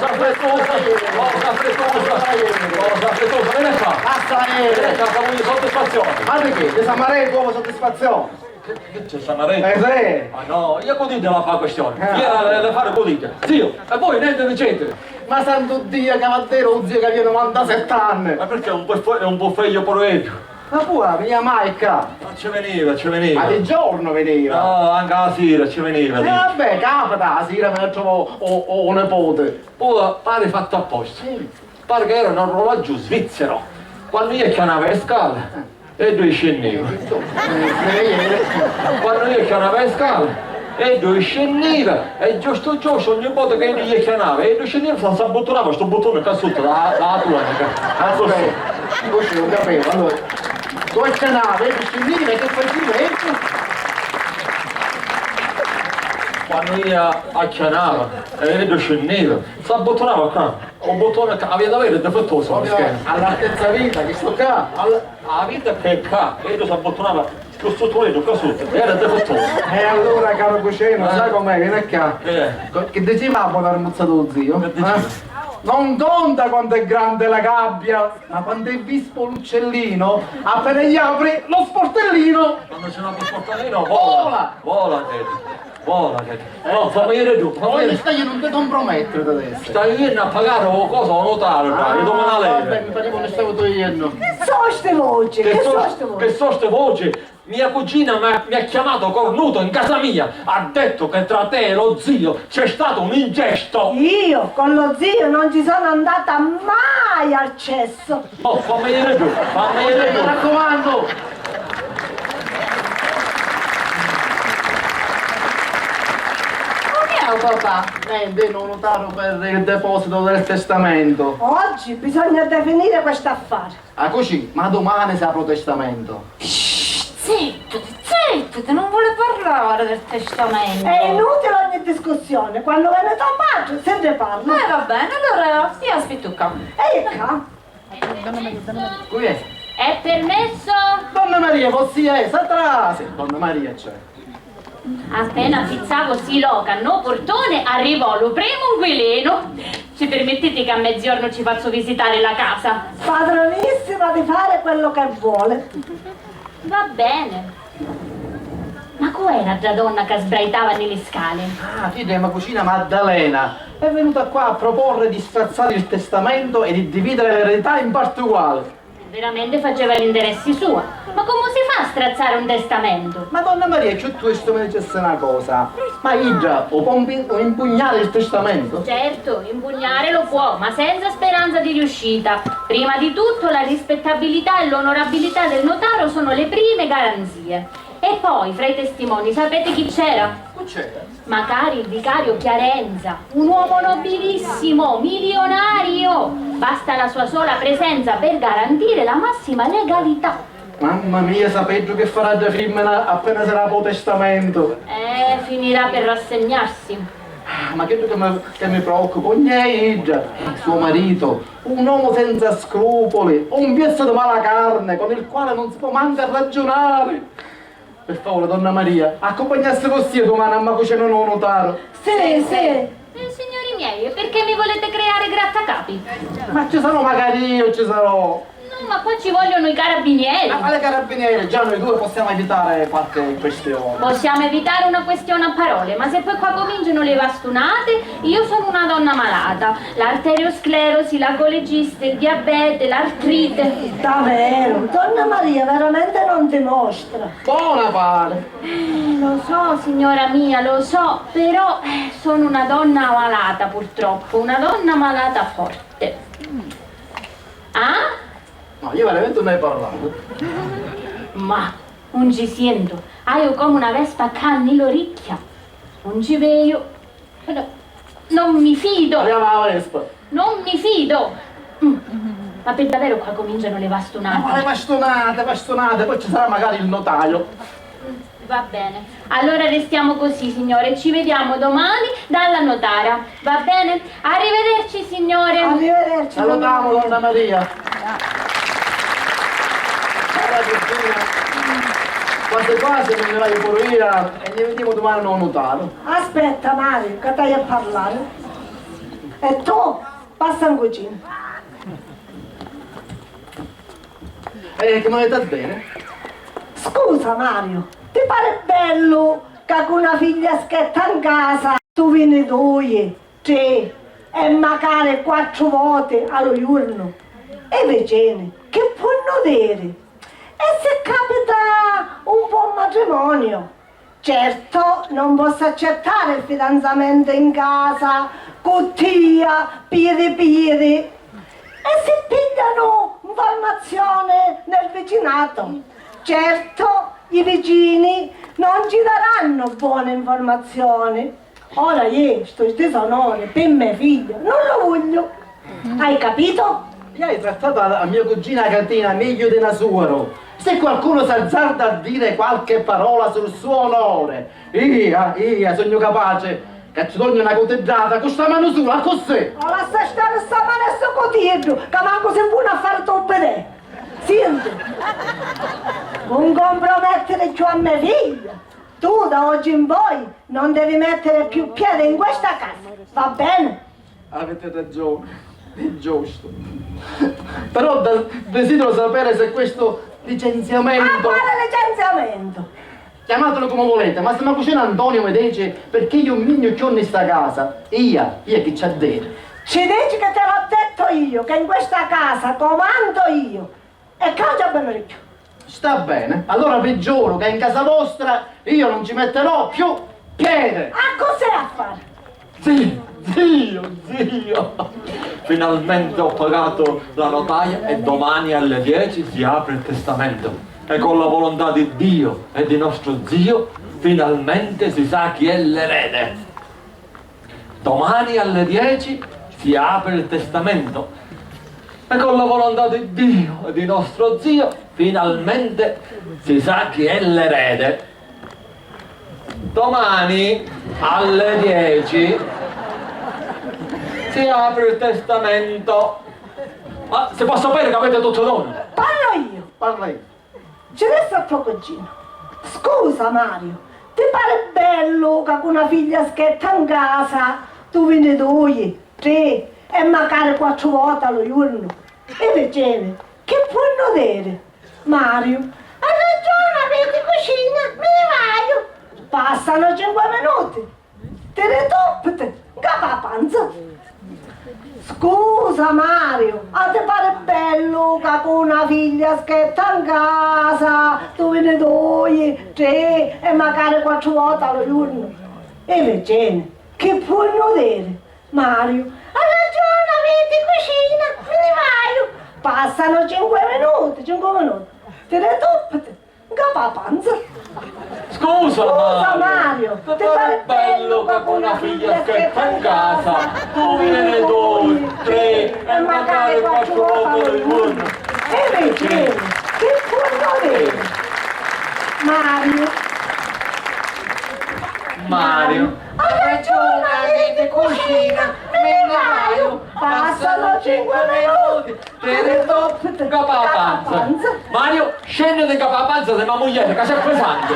frettosa, viene qua! Basta Viene qua, fammi soddisfazione! Ma perché? Ti samarei come soddisfazione? Che c'è Samaretta? Sì. Ma no, io codite la fa questione. Io le fare codite. Zio, e voi niente dicete? Ma santo Dio, cavallero, un zio che aveva 97 anni. Ma perché è un po' figlio proiettio? Ma pure, veniva mai qua. Ma ci veniva. Ma di giorno veniva. No, anche la sera ci veniva. E vabbè, capita, la sera me ne trovo un nipote. Poi pare fatto apposta. Pare che era un orologio svizzero. Quando io chiamavo le scale, e due scendeva. Quando io chiamavo le scale, e due scendeva. E giusto il nipote che io gli chiamava, e due scendeva, si abbottonava questo bottone qua sotto, la tunica. Aspetta, così non capivo. Allora, dove c'è nave, e scendiva, che facevi? Quando io acchianava e io scendeva, si abbottonava qua, un bottone che aveva da avere difettoso alla schiena. All'altezza vita, che sto qua. La vita che è qua, e io si abbottonava lo sottoletto qua sotto, era difettoso. E allora, caro cucino, sai com'è? Vieni qua. Che diceva a aver ammazzato lo zio? Che diceva? Non conta quanto è grande la gabbia, ma quando è vispo l'uccellino, appena gli apri lo sportellino. Quando c'è una sportellino, vola! Vola, Teddy. No, fammi vedere tu, Poi stai non ti compromettere adesso. Stai venendo a pagare o cosa o notare, dai, dove la Vabbè, leve? mi pare che stavo togliendo. Che sono ste voci? Che sono ste voci? Che so ste voci? Mia cugina mi ha chiamato cornuto in casa mia, ha detto che tra te e lo zio c'è stato un incesto. Io con lo zio non ci sono andata mai al cesso. Oh, fammi vedere tu, fammi vedere Mi tu. raccomando. Papà. Niente, non notaro per il deposito del testamento. Oggi bisogna definire questo affare. Ah così, ma domani si apre il testamento. Zitto, non vuole parlare del testamento. È inutile ogni discussione, quando viene Tommaso se ne parla. Va bene, allora stia aspettucca. E qua? Qui è. È permesso? Donna Maria, fossi atrás. Donna Maria c'è. Appena fizzavo si loca no portone, arrivò lo primo inquilino. Ci permettete che a mezzogiorno ci faccio visitare la casa? Padronissima di fare quello che vuole. Va bene. Ma com'era già donna che sbraitava nelle scale? Ah, figlia, ma cucina Maddalena. è venuta qua a proporre di strazzare il testamento e di dividere l'eredità in parti uguali. Veramente faceva gli interessi sua. Ma come si fa a strazzare un testamento? Madonna Maria, c'è questo mi dicesse una cosa. Ma Idra, o può impugnare il testamento? Certo, impugnare lo può, ma senza speranza di riuscita. Prima di tutto la rispettabilità e l'onorabilità del notaio sono le prime garanzie. E poi, fra i testimoni, sapete chi c'era? Chi c'era? Magari il vicario Chiarenza, un uomo nobilissimo, milionario. Basta la sua sola presenza per garantire la massima legalità. Mamma mia, sapeggio che farà già firma appena sarà il testamento. Finirà per rassegnarsi. Ma che mi preoccupa? Idra, suo marito, un uomo senza scrupoli, un pezzo di mala carne con il quale non si può manco ragionare. Per favore, donna Maria, accompagnasse vostri domani a me cucina non notaro. Sì, sì. Signori miei, perché mi volete creare grattacapi? Ma ci sarò magari io, ci sarò. No, ma poi ci vogliono i carabinieri. Ma quale carabinieri? Già noi due possiamo evitare qualche questione. Possiamo evitare una questione a parole, ma se poi qua cominciano le bastonate, io sono una donna malata. L'arteriosclerosi, la colegiste, il diabete, l'artrite. Davvero, donna Maria veramente non dimostra. Buona pare. Lo so, signora mia, lo so, però sono una donna malata purtroppo, una donna malata forte. Ah? No, io veramente non ne ho parlato. Ma non ci sento, io come una vespa canni l'orecchia. Non ci vedo. Non mi fido. Andiamo alla Vespa. Non mi fido. Ma per davvero qua cominciano le bastonate. Ma le bastonate, poi ci sarà magari il notaio. Va bene. Allora restiamo così, signore. Ci vediamo domani dalla notara. Va bene? Arrivederci, signore. Arrivederci. Salutiamo, donna Maria. Quasi quasi me ne vai pure via e ne vediamo domani non notare. Aspetta Mario, che stai a parlare? E tu, passa in cucina. Che mi avete bene? Scusa Mario, ti pare bello che con una figlia schietta in casa tu vieni 2, 3 e magari 4 volte allo giorno? E vicini, che può dire? E se capita un buon matrimonio? Certo, non posso accettare il fidanzamento in casa, cottia, piedi. E si pigliano informazione nel vicinato. Certo, i vicini non ci daranno buone informazioni. Ora io, sto disonore per mia figlia, non lo voglio. Hai capito? Io hai trattato la mia cugina Catina meglio di una suora. Se qualcuno si azzarda a dire qualche parola sul suo onore, io sono capace che ci togli una cotteggiata con sta mano sola, così. Ma lascia stare sta mano e sto cotiggio, che manco se buono a fare tuo bene. Senti, non compromettere più a mia figlia. Tu da oggi in poi non devi mettere più piede in questa casa, va bene? Avete ragione, è giusto. Però desidero sapere se questo licenziamento... Ma quale licenziamento? Chiamatelo come volete, ma se mi cucina Antonio mi dice perché io migno chiò in sta casa, io chi c'ha detto? Ci dici che te l'ho detto io, che in questa casa comando io. E cambia bene più. Sta bene, allora vi giuro che in casa vostra io non ci metterò più piede. A cos'è a fare? Zio. Finalmente ho pagato la notaia e domani alle 10 si apre il testamento. E con la volontà di Dio e di nostro zio, finalmente si sa chi è l'erede. Domani alle 10 si apre il testamento. E con la volontà di Dio e di nostro zio, finalmente si sa chi è l'erede. Domani alle 10 si apre il testamento. Ma se posso sapere che avete tutto donne? Parlo io. Parla io. Ci resta il tuo cugino. Scusa Mario, ti pare bello che con una figlia schietta in casa tu vieni 2, 3 e magari 4 volte allo giorno? E vicini, che può dire? Mario, hai ragione, avete cucina, me ne vaio. Passano 5 minuti, ti ritoppi, che Panza. Scusa Mario, a te pare bello che con una figlia schietta in casa, tu ne due, tre e magari 4 volte al giorno? E Virginia, che puoi notare? Mario, ha ragione, avete cucina, me ne vai. Passano 5 minuti, te ne toppate, capa panza. Scusa Mario, ti pare bello che con una figlia schietta in casa, tu ne due, tre e magari 4 volte al giorno? E Virginia, che puoi notare? Mario, ha ragione, avete cucina, me ne vai. Passano 5 minuti, te ne do capa panza. Mario, scendete in capa panza di mia moglie che c'è pesante.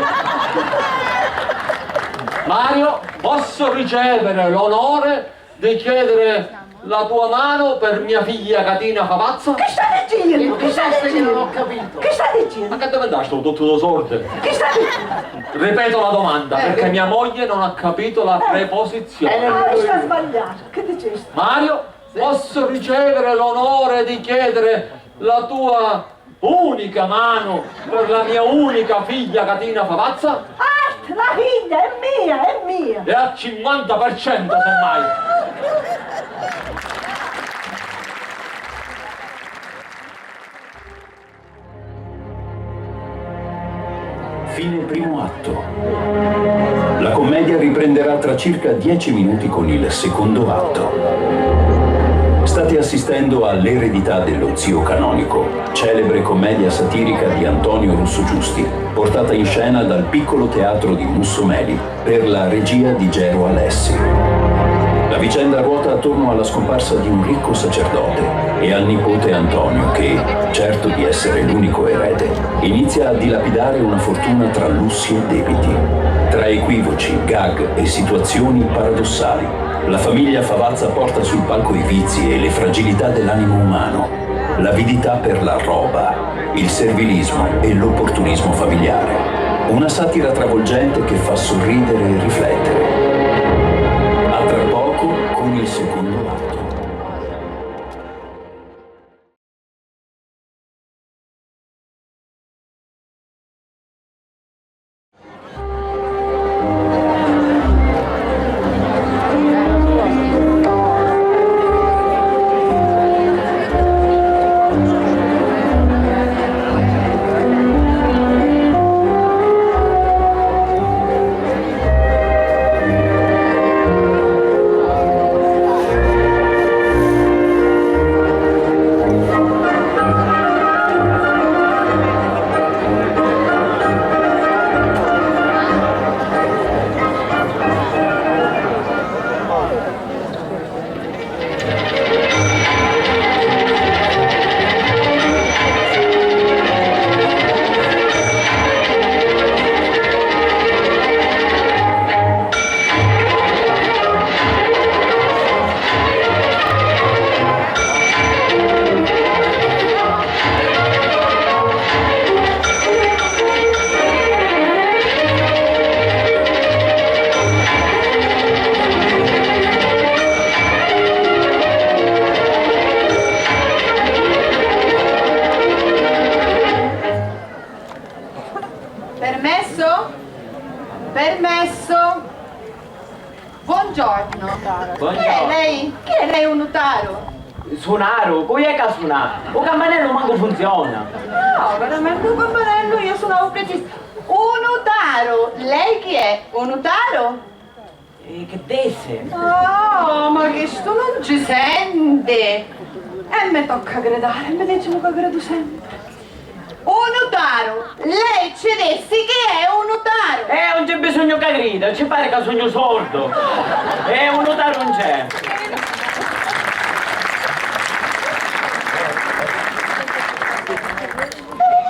Mario, posso ricevere l'onore di chiedere la tua mano per mia figlia Catina Favazza? Che stai dicendo? Che stai dicendo? Non ho capito. Che stai dicendo? Ma che dove andai sto tutto sorte? Che stai dicendo? Ripeto la domanda, perché mia moglie non ha capito la preposizione. Ah, sta sbagliato. Che dicesti? Mario, posso ricevere l'onore di chiedere la tua unica mano per la mia unica figlia Catina Favazza? La figlia è mia. E al 50% semmai. Fine primo atto. La commedia riprenderà tra circa 10 minuti con il secondo atto. State assistendo a L'eredità dello zio canonico, celebre commedia satirica di Antonio Russo Giusti, portata in scena dal piccolo teatro di Mussomeli per la regia di Gero Alessi. La vicenda ruota attorno alla scomparsa di un ricco sacerdote e al nipote Antonio che, certo di essere l'unico erede, inizia a dilapidare una fortuna tra lussi e debiti. Tra equivoci, gag e situazioni paradossali, la famiglia Favazza porta sul palco i vizi e le fragilità dell'animo umano, l'avidità per la roba, il servilismo e l'opportunismo familiare. Una satira travolgente che fa sorridere e riflettere. A tra poco con il secondo atto. Permesso? Buongiorno. Chi è lei? Chi è lei, un notaro? Suonaro, come è che suona? Un campanello manco funziona. No, veramente un campanello, io suonavo preciso. Un notaro? Lei chi è? Un notaro? Che desse? Oh, ma che sto non ci sente. E mi tocca gridare, mi dicono che grido sempre. Un notaro, lei ci disse che è un notaro. Non c'è bisogno che grida, ci pare che sogno sordo. Un notaro non c'è.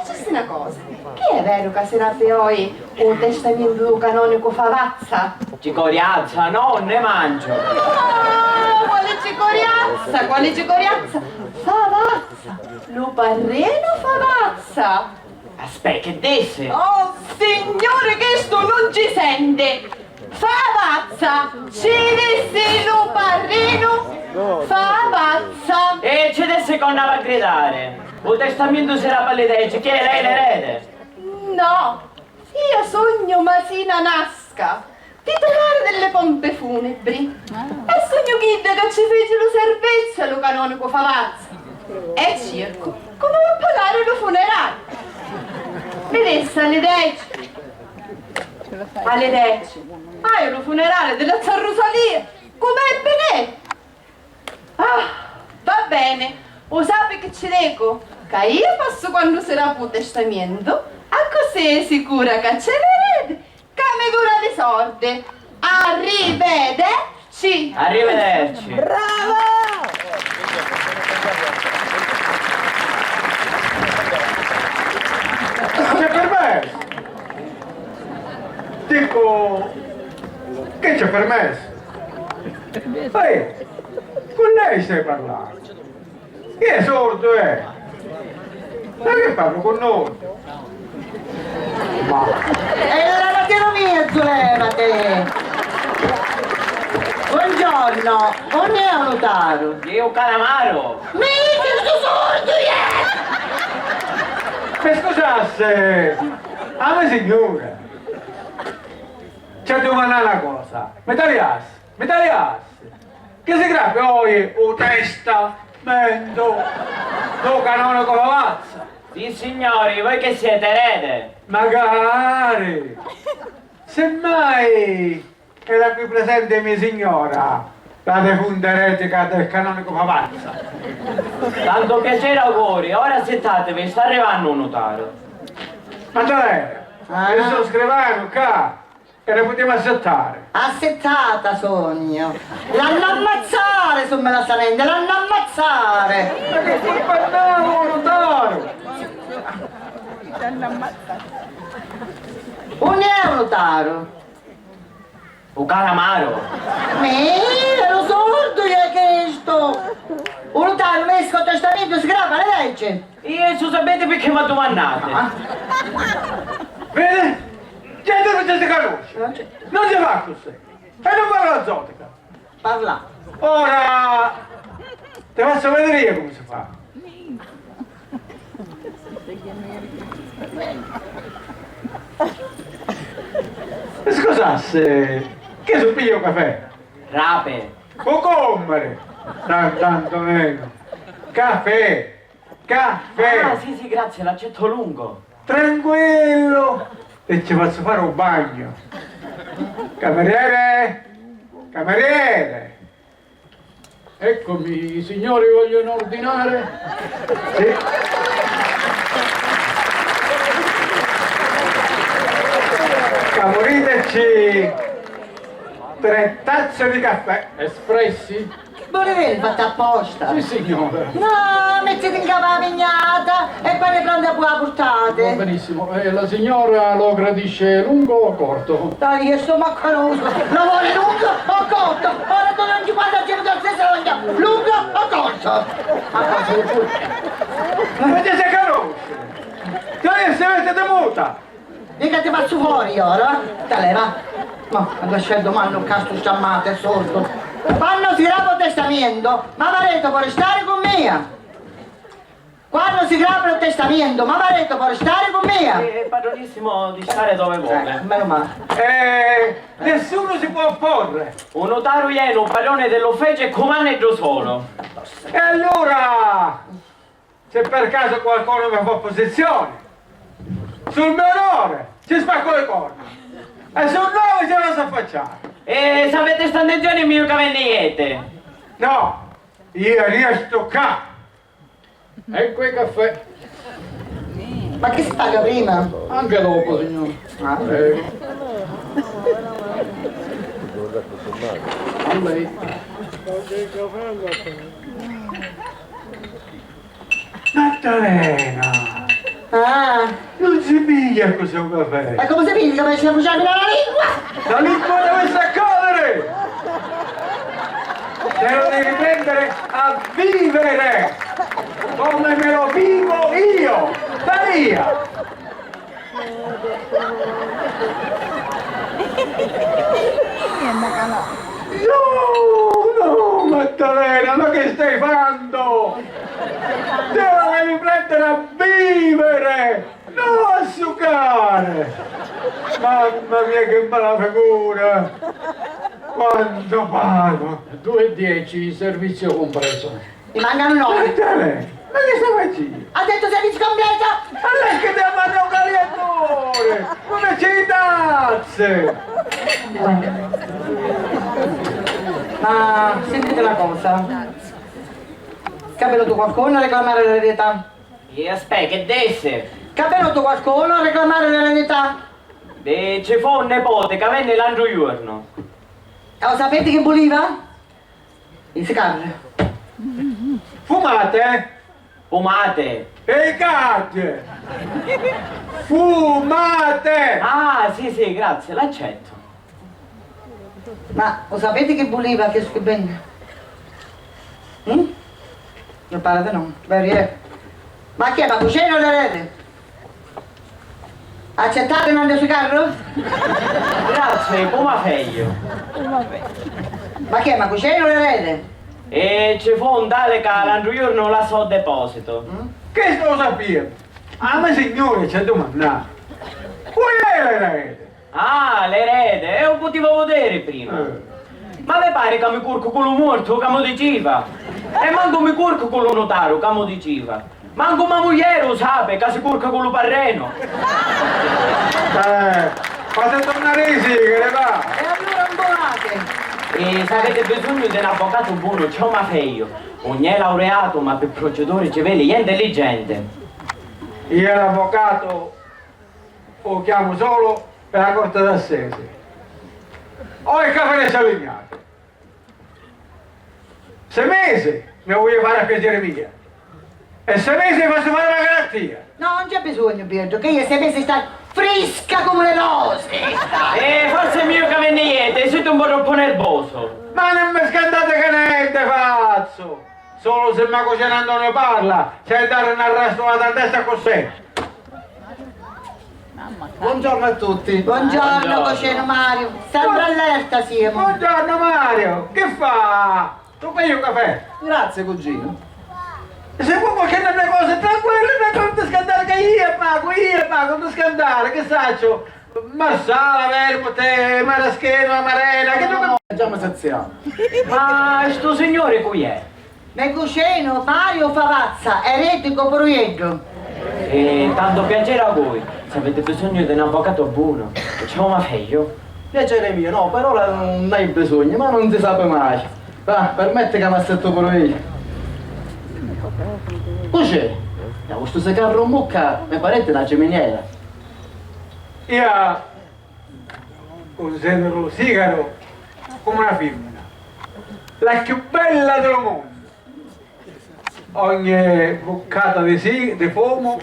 Dicessi una cosa, che è vero che si poi un testamento canonico Favazza? Cicoriazza, no, ne mangio. Oh, quale cicoriazza, quale cicoriazza? Favazza, lo parreno Favazza. Aspetta, che desse? Oh, signore, che sto non ci sente! fa pazza, ci dissi lo parrino, fa pazza. E ci desse con a gridare. Il testamento sarà palliteggia, che lei l'erede. No, io sogno Masina Nasca, titolare delle pompe funebri. E sogno Ghidda che ci fece lo servizio lo canonico Favazza. E circo, come un pagare lo funerale. Mi disse alle 10. Alle 10. Ah, è lo funerale della Zar Rosalia. Com'è bene? Ah, va bene. O sape che ci dico? Che io passo quando sarà il testamento, a così è sicura che ce l'erede, che mi cura le sorte. Arrivederci. Arrivederci. C'è permesso? Dico, che c'è permesso? Con lei stai parlando? Chi è sordo, Ma che parlo con noi? Ma... Levate via, levate! Buongiorno, non è un notaro. Io calamaro. Mica, sto sordo, Mi scusasse, a me signora, c'è di domandare una cosa, mi tagliasse, che si grappi poi o testamento, lo canonico Favazza. Sì signori, voi che siete erede? Magari, semmai è la qui presente mia signora, la defunta eretica del canonico Favazza. Tanto piacere, auguri, ora settatevi, sta arrivando un notaro. Maddalena, io sono scrivano qua, che ne potremo assettare. Assettata, sogno. L'hanno ammazzare, su me la sanente, l'hanno ammazzare. Ma che sto parlando, notaro? Un è un notaro. Un calamaro. Lo sordo gli ha chiesto. Un notaro mesco testamento si grava le legge. Io su sapete perché mi domandate. Vede? Gente non si conosce. Non si fa così. E non parla zotica. Parla. Ora, ti faccio vedere io come si fa. Scusasse, che su piglio caffè? Rape. Cucumbre. Tanto meno. Caffè. Caffè. Ah sì, grazie, l'accetto lungo. Tranquillo. E ci faccio fare un bagno. Cameriere. Cameriere. Eccomi, i signori vogliono ordinare? Sì. Favoriteci 3 tazze di caffè. Espressi? Volevi fatto apposta? Sì, signore. No, mettete in capo la vignata e poi le pronte a poi la Va portate. benissimo. La signora lo gradisce lungo o corto? Dai, che sto maccaroso. Lo vuole lungo o corto? Ora tu non ci guarda il da stesso lungo o corto? Ma vedete che conosce? Dai, se avete temuta. Dica ti faccio fuori ora. Te leva. Ma lascia domani non casto stammate, è sordo. Quando si grava il testamento, ma Maretto può restare con me. Quando si grava il testamento, ma Maretto può restare con me. Padronissimo di stare dove vuole. Meno male. Nessuno si può opporre. Un notario ieno, un padrone dell'ufficio e comando solo. E allora, se per caso qualcuno mi fa opposizione, sul mio onore ci spacco le corna. E sul nome ce la so affacciare. E sapete sta intenzione mio cavaliere? No, io resto qua. Ecco i caffè. Ma che si paga prima? Anche dopo, signore. Ah. A lei. Maddalena, Ah, non si piglia così un caffè. e come si piglia come si bruciato la lingua? La lingua deve saccolere! Te lo devi prendere a vivere! Come me lo vivo io! Da via! No, Maddalena, ma che stai facendo? Te la devi prendere a vivere, non a succare. Mamma mia, che bella figura. Quanto pago? 2,10, servizio compreso. Mi mancano 9. Maddalena, ma che stai facendo? Ha detto servizio completo? Allora che devo mandare un cariatore! Come c'è i tazze? Ma sentite una cosa. Che è venuto qualcuno a reclamare l'eredità? E aspetta, che desse? Che è venuto qualcuno a reclamare l'eredità? Ci fu un nipote che venne l'altro giorno. E lo sapete che voleva? Il cigarro. Fumate? Fumate. E i carte! Fumate! Ah, sì, grazie, l'accetto. Ma lo sapete che voleva che scrivendo? Mi pare di no, vero? Ma che è? Ma cucina o l'erede? Accettate un altro cigarro? Grazie, come feglio. Ma che è? Ma cucina o l'erede? E ci fu un tale che l'altro giorno la so deposito. Che sto sapendo? Ah, ma signore, c'è domandato. Qual è l'erede? Ah, l'erede, lo potevo vedere prima. Ma mi pare che mi curco quello morto che mi diceva. E manco mi curco quello notario che mi diceva. Manco mia moglie lo sape che si curca quello parreno. Fate tornare i sigari, va! E allora ambolate! E se avete bisogno di un avvocato buono, c'è un feglio. Non è laureato, ma per procedure civili è intelligente. Io l'avvocato lo chiamo solo per la corte d'assise. Ho il caffè salignato. 6 mesi mi voglio fare a piacere mia. E 6 mesi mi faccio fare una garanzia. No, non c'è bisogno, Pietro, che io 6 mesi sta fresca come le rose! E forse è mio che venne niente, siete un po' troppo nervoso. Ma non mi scandate che niente faccio! Solo se ma cucinando ne parla, c'è da dare un arresto alla testa così. Buongiorno a tutti. Buongiorno, cucino Mario. Sempre allerta siamo. Buongiorno Mario, che fa? Tu fai un caffè? Grazie, cugino. Se vuoi qualche altra cosa, tranquillo, non ti scandare che io pago, non ti scandare, che saccio? Marsala, vermute, maraschino, amarena, che tu... Già mi saziamo. Ma sto signore qui è? Me cucino Mario Favazza, eretico proietto. E tanto piacere a voi. Se avete bisogno di un avvocato buono, c'è un feglio. Piacere mio, no, per ora non hai bisogno, ma non si sa mai. Va, permette che mi assetto pure io. Cos'è? Da questo secarro in bocca mi parete una ciminiera. Io considero lo sigaro come una femmina, la più bella del mondo. Ogni boccata di fumo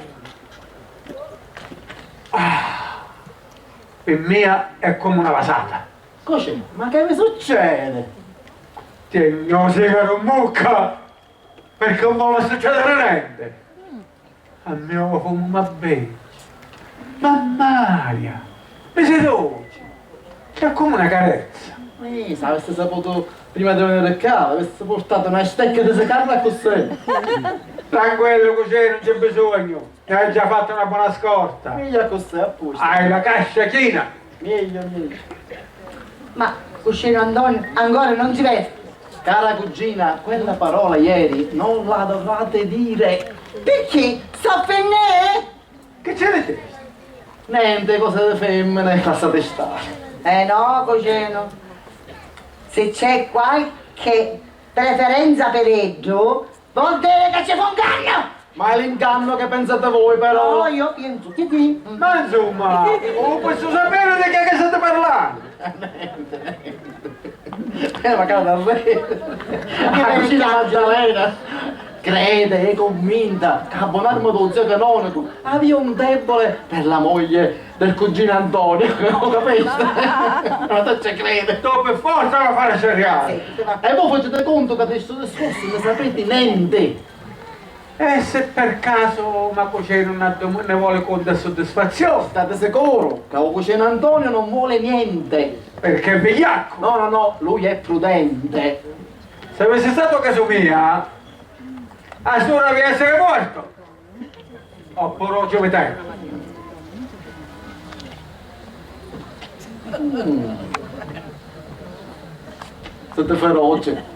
per me è come una vasata. Cos'è? Ma che mi succede? Tieni il sigaro in bocca perché non vuole succedere niente. A mio fumo ma bene. Mamma Maria, mi sei dolce, è come una carezza. Se avessi saputo prima di venire a casa, avessi portato una stecca di secarla così. Tranquillo così, non c'è bisogno, ne hai già fatto una buona scorta. Meglio così, apposta. Hai la cascia china. Meglio. Ma cucino Antonio ancora non si vede. Cara cugina, quella parola ieri non la dovete dire. Perché? Soffenne? Che c'è di te? Niente, cose di femmine, lasciate stare. No, cugino. Se c'è qualche preferenza per Eggio, vuol dire che ci fa un ganno! Ma è l'inganno che pensate voi però. No, io penso di qui. Ma insomma, posso sapere di che state parlando? Ma cara davvero. La cugina Maddalena crede, è convinta che abbonarmi con zio canonico aveva un debole per la moglie del cugino Antonio, non capisci? Ma te ci crede? Tu per forza la fare seriale. E voi facete conto che di questo discorso ne sapete niente. E se per caso una cucina ne vuole conto soddisfazione? State sicuro che il cucino Antonio non vuole niente. Perché è vigliacco. No, lui è prudente. Se avesse stato caso mia, a sua deve essere morto. Oppure oggi mi tengo. Siete feroci.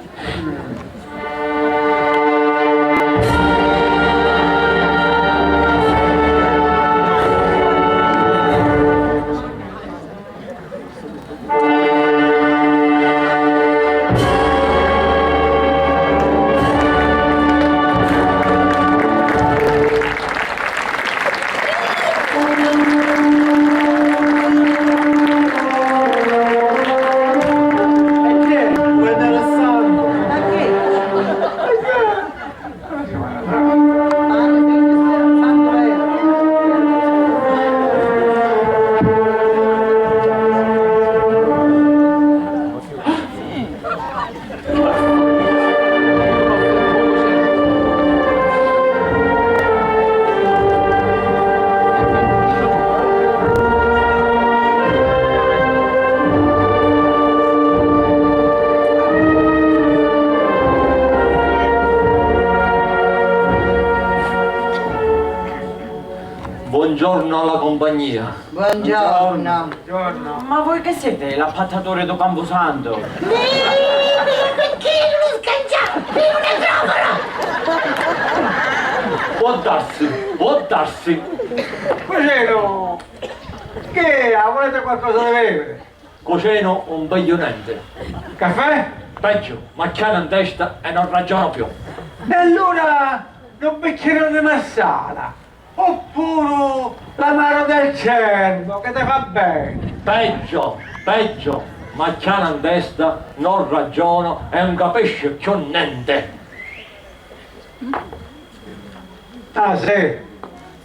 Buongiorno alla compagnia. Buongiorno. Buongiorno. Ma voi che siete? L'appattatore do Camposanto? Perché non scanciamo? Può darsi. Cucino, che volete qualcosa da bere? Cucino un baglionente. Caffè? Peggio, macchiana in testa e non ragiono più. E allora un bicchiere di marsala. Oppure l'amaro del cervo, che ti fa bene. Peggio, macchiana in testa, non ragiono e non capisce più niente. Ah sì?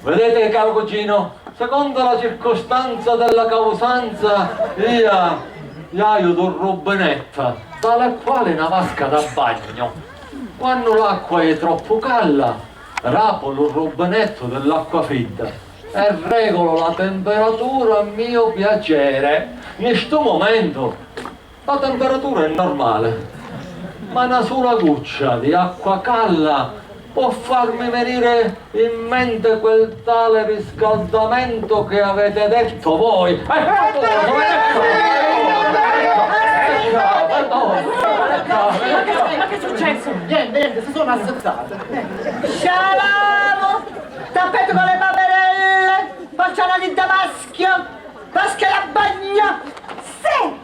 Vedete, caro cugino, secondo la circostanza della causanza, io aiuto un rubinetto, tale quale una vasca da bagno. Quando l'acqua è troppo calda, rapolo il rubinetto dell'acqua fredda e regolo la temperatura a mio piacere. In sto momento la temperatura è normale, ma una sola goccia di acqua calda può farmi venire in mente quel tale riscaldamento che avete detto voi. Ma che è successo? Niente, si sono assezzate. Scialamo! Tappeto con le paperelle! Facciano di damaschio! Vasca da bagno! Sì,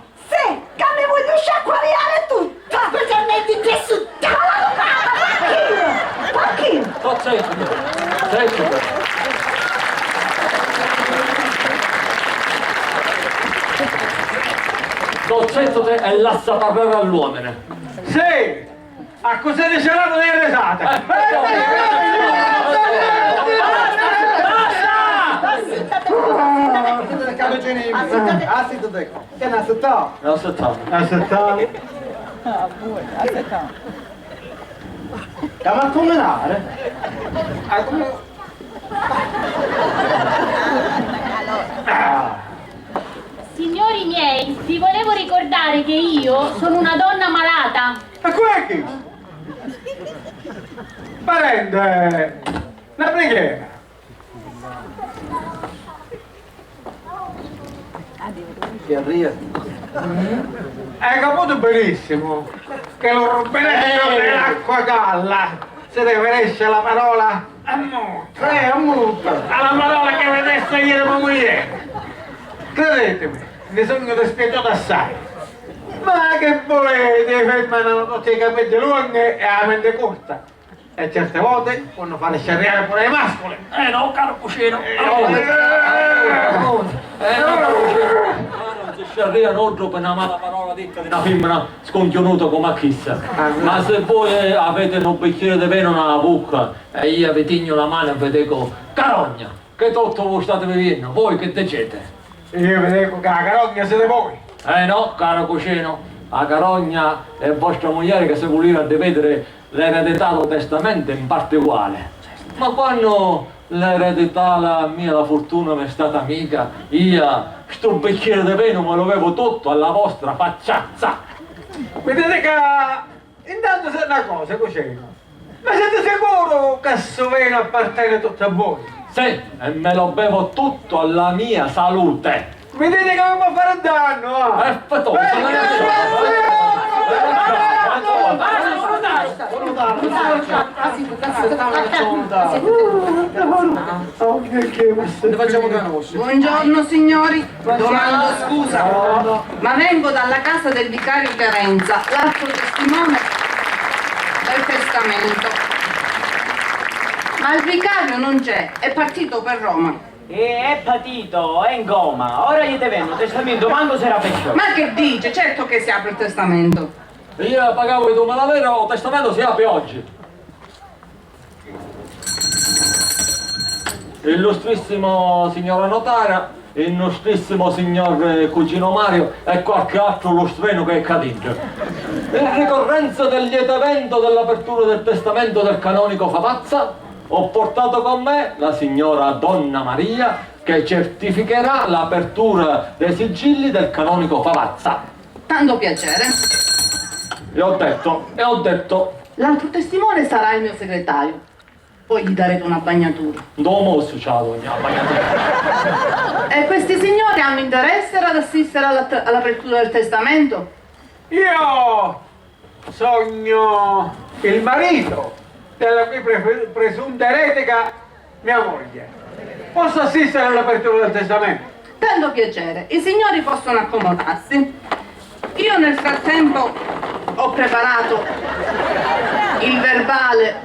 che mi voglio sciacquariare tutta! Specialmente in tessuta! Ma chi? Sto zitto. Sto zitto te e lascia parlare all'uomo. Sì! A cosa ne saranno le risate? Stiamo a combinare. Signori miei, vi volevo ricordare che io sono una donna malata. Ma qui? Parente, una preghiera. Si arria. Hai capito benissimo che lo rubinetto dell'acqua calda si riferisce alla parola ammutta. Ammutta. Alla parola che vedesse ieri mia moglie. Credetemi, ne sono dispiaciuto assai. Ma che volete, fermano tutti i capelli lunghi e la mente corta. E certe volte fanno fare scerriare pure i mascoli. No, caro cugino. Non si scerria altro per una mala parola detta di una femmina scongiunuta come chissà. Ma se voi avete un bicchiere di vino nella bocca e io vi tigno la mano e vi dico carogna, che tutto voi state vivendo, voi che dicete? Io vi dico che la carogna siete voi. No, caro cugino, la carogna è vostra moglie che se voleva di vedere l'eredità del testamento in parte uguale. Ma quando l'eredità, la mia, la fortuna mi è stata amica, io sto bicchiere di vino me lo bevo tutto alla vostra facciazza. Vedete che intanto c'è una cosa, Cocino. Ma siete sicuro che questo vino appartiene tutto a voi? Sì, e me lo bevo tutto alla mia salute. Vedete che mi può fare danno, eh? Perfetto, Ne facciamo conoscere. Buongiorno signori, domando scusa, ma vengo dalla casa del vicario Terenza, l'altro testimone del testamento. Ma il vicario non c'è, è partito per Roma. È patito, è in coma. Ora gli devono testamento, manco sarà peggio. Ma che dice? Certo che si apre il testamento. Io pagavo i tuoi malavero, il testamento si apre oggi. Illustrissimo signora notaria, illustrissimo signor cugino Mario e qualche altro lustreno che è caduto. In ricorrenza del lieto evento dell'apertura del testamento del canonico Favazza, ho portato con me la signora Donna Maria che certificherà l'apertura dei sigilli del canonico Favazza. Tanto piacere. E ho detto, L'altro testimone sarà il mio segretario. Poi gli darete una bagnatura. domo associato la bagnatura. E questi signori hanno interesse ad assistere all'apertura del testamento? Io sogno il marito della cui presunta eretica mia moglie. Posso assistere all'apertura del testamento? Tanto piacere, i signori possono accomodarsi. Io nel frattempo ho preparato il verbale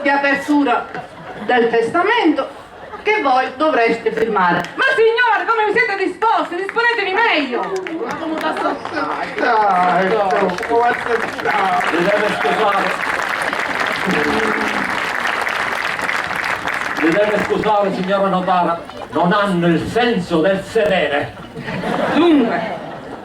di apertura del testamento che voi dovreste firmare. Ma signori, come vi siete disposti? Disponetevi meglio! Mi deve scusare, signora notara, non hanno il senso del sedere. Dunque,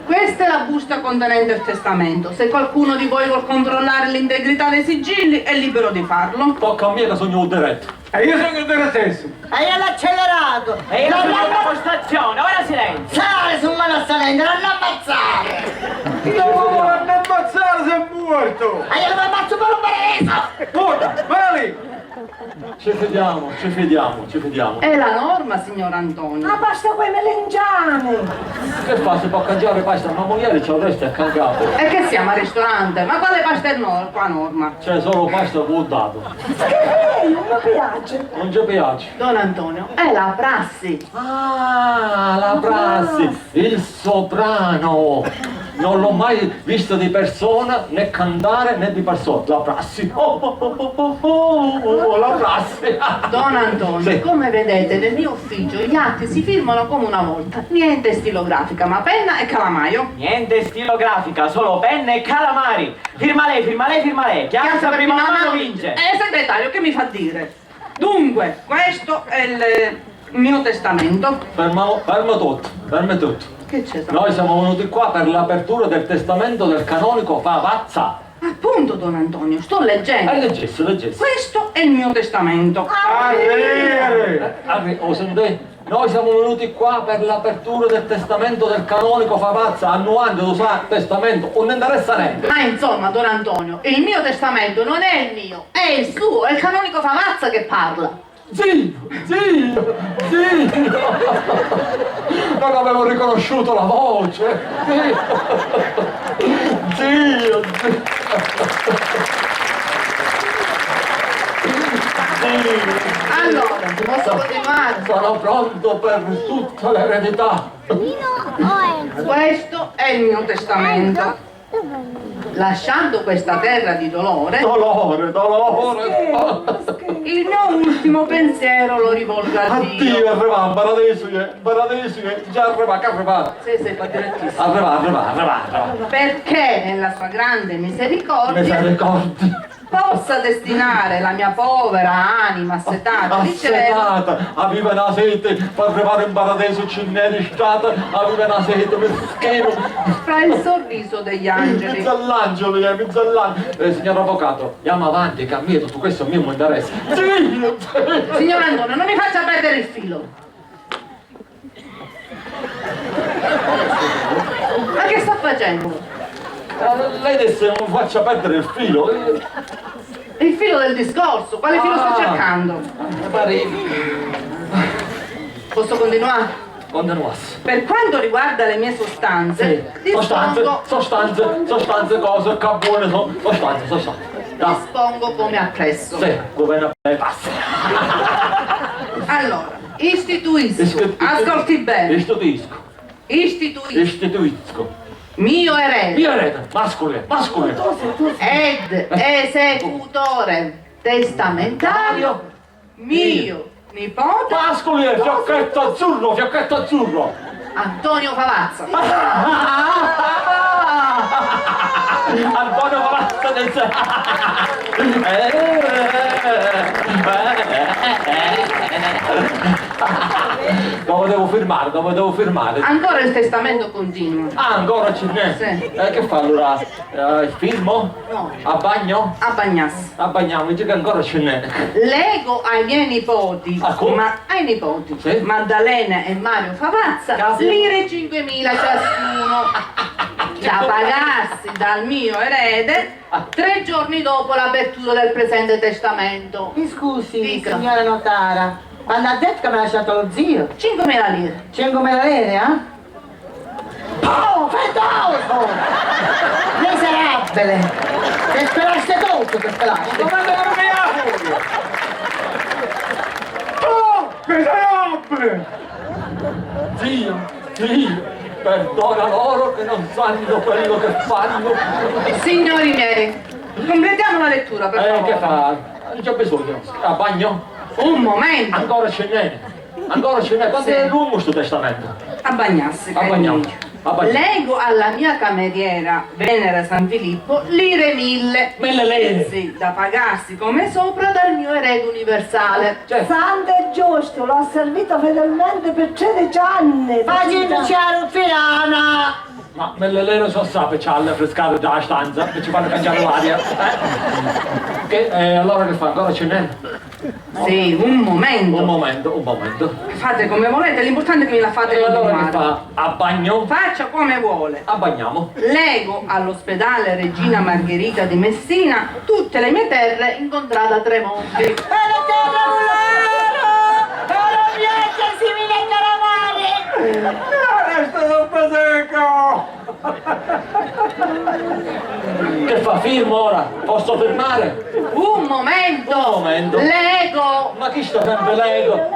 questa è la busta contenente il testamento. Se qualcuno di voi vuol controllare l'integrità dei sigilli è libero di farlo. Tocca a me che sono un diretto. E io sono te stesso. E io l'ho accelerato! E io sono alla postazione, ora silenzio. Sale su mano salendo, non ammazzare! Io non ammazzare se è morto! E io lo ammazzo per un pareso! Guarda, vai lì! Ci fidiamo. È la norma, signor Antonio. Ma basta quei melengiani! Che fa? Si può cangiare pasta? Ma moglie c'è il resto è cangiato. E che siamo al ristorante? Ma quale pasta è qua norma? C'è solo pasta buttato. Che non mi piace! Non ci piace. Don Antonio, è la prassi. Ah, la prassi, il soprano. Non l'ho mai visto di persona, né cantare né di persona. La prassi. La prassi. Don Antonio, Sì. come vedete nel mio ufficio gli atti si firmano come una volta. Niente stilografica, ma penna e calamaio. Niente stilografica, solo penne e calamari. Firma lei. Chi alza per prima mano vince. Segretario, che mi fa dire? Dunque, questo è il mio testamento. Fermo tutto. Che c'è? Noi siamo venuti qua per l'apertura del testamento del canonico Favazza. Appunto, Don Antonio, sto leggendo. Leggesse. Questo è il mio testamento. Lo sentite? Noi siamo venuti qua per l'apertura del testamento del canonico Favazza, annuando lo sa testamento, non ne interessa niente. Ma insomma, Don Antonio, il mio testamento non è il mio, è il suo, è il canonico Favazza che parla. Zio! Non avevo riconosciuto la voce! Zio! Allora, posso continuare? Sono pronto per tutta l'eredità! Questo è il mio testamento. Lasciando questa terra di dolore, Dolore! il mio ultimo pensiero lo rivolgo a Dio. Addio, arriva, paradiso, già arriva. Sì, fa direttissimo. Arriva. Perché nella sua grande misericordia Mi ricordi? possa destinare la mia povera anima assetata di cielo Assetata, aveva una sete, per arrivare in paradiso ci n'è di stata, aveva una sete, meschino. fra il sorriso degli angeli. Mizzall'angelo, mizzall'angelo. Signor avvocato, andiamo avanti, che a me tutto questo mi interessa. Sì! Signor Antonio, non mi faccia perdere il filo. Ma che sta facendo? Lei adesso non faccia perdere il filo. Il filo del discorso, quale filo sta cercando? Posso continuare? Continuasse. Per quanto riguarda le mie sostanze, dispongo Sostanze, cose, buone sono, sostanze. dispongo come appresso. Sì, come passa. Allora, istituisco, ascolti bene, Istituisco. mio erede Mascoli. ed esecutore testamentario mio nipote Mascoli, fiocchetto azzurro. Antonio Favazza. Antonio Palazzo del Dove devo firmare? Ancora il testamento continua. Ah, ancora ce n'è? Sì. Che fa allora? Firmo? No. A bagno? A bagnarsi. A bagniamo, dice che ancora ce n'è. Lego ai miei nipoti, Ah, come? ai nipoti, Sì. Maddalena e Mario Favazza, lire 5.000 ciascuno, da pagarsi dal mio erede 3 giorni dopo l'apertura del presente testamento. Mi scusi, Dica. signora notara, quando ha detto che mi ha lasciato lo zio? 5.000 lire. 5.000 lire, eh? Oh, fetoso! Miserabile! Che speraste tutto, che speraste! Oh, miserabile! Zio, perdona loro che non sanno quello che fanno. Signori miei, completiamo la lettura per favore. Che fa? Non c'è bisogno. A bagno? Un momento. Ancora ce n'è. Quanto Sì. è lungo sto testamento? A bagnarsi, A bagniamo. Leggo alla mia cameriera Venera San Filippo lire 1.000. 1.000 lire? Sì, da pagarsi come sopra dal mio erede universale. Santo e giusto, l'ho servito fedelmente per 13 anni. Facendoci la ruffiana! Ma 1.000 lire so sape c'ha le frescate dalla stanza che ci fanno cambiare l'aria. Allora che fa? Ancora ce n'è? Sì, un momento. Un momento. Fate come volete, l'importante è che me la fate E allora che continuare. fa? A bagno? Faccia come vuole. A bagniamo. Lego all'ospedale Regina Margherita di Messina tutte le mie terre incontrate a Tremonti. E la terra volare! E la pianta si mi caramare! Resta troppo secco! Che fa? Firmo ora? Posso firmare? Un momento! Un momento. Lego! Ma chi sta sempre Lego,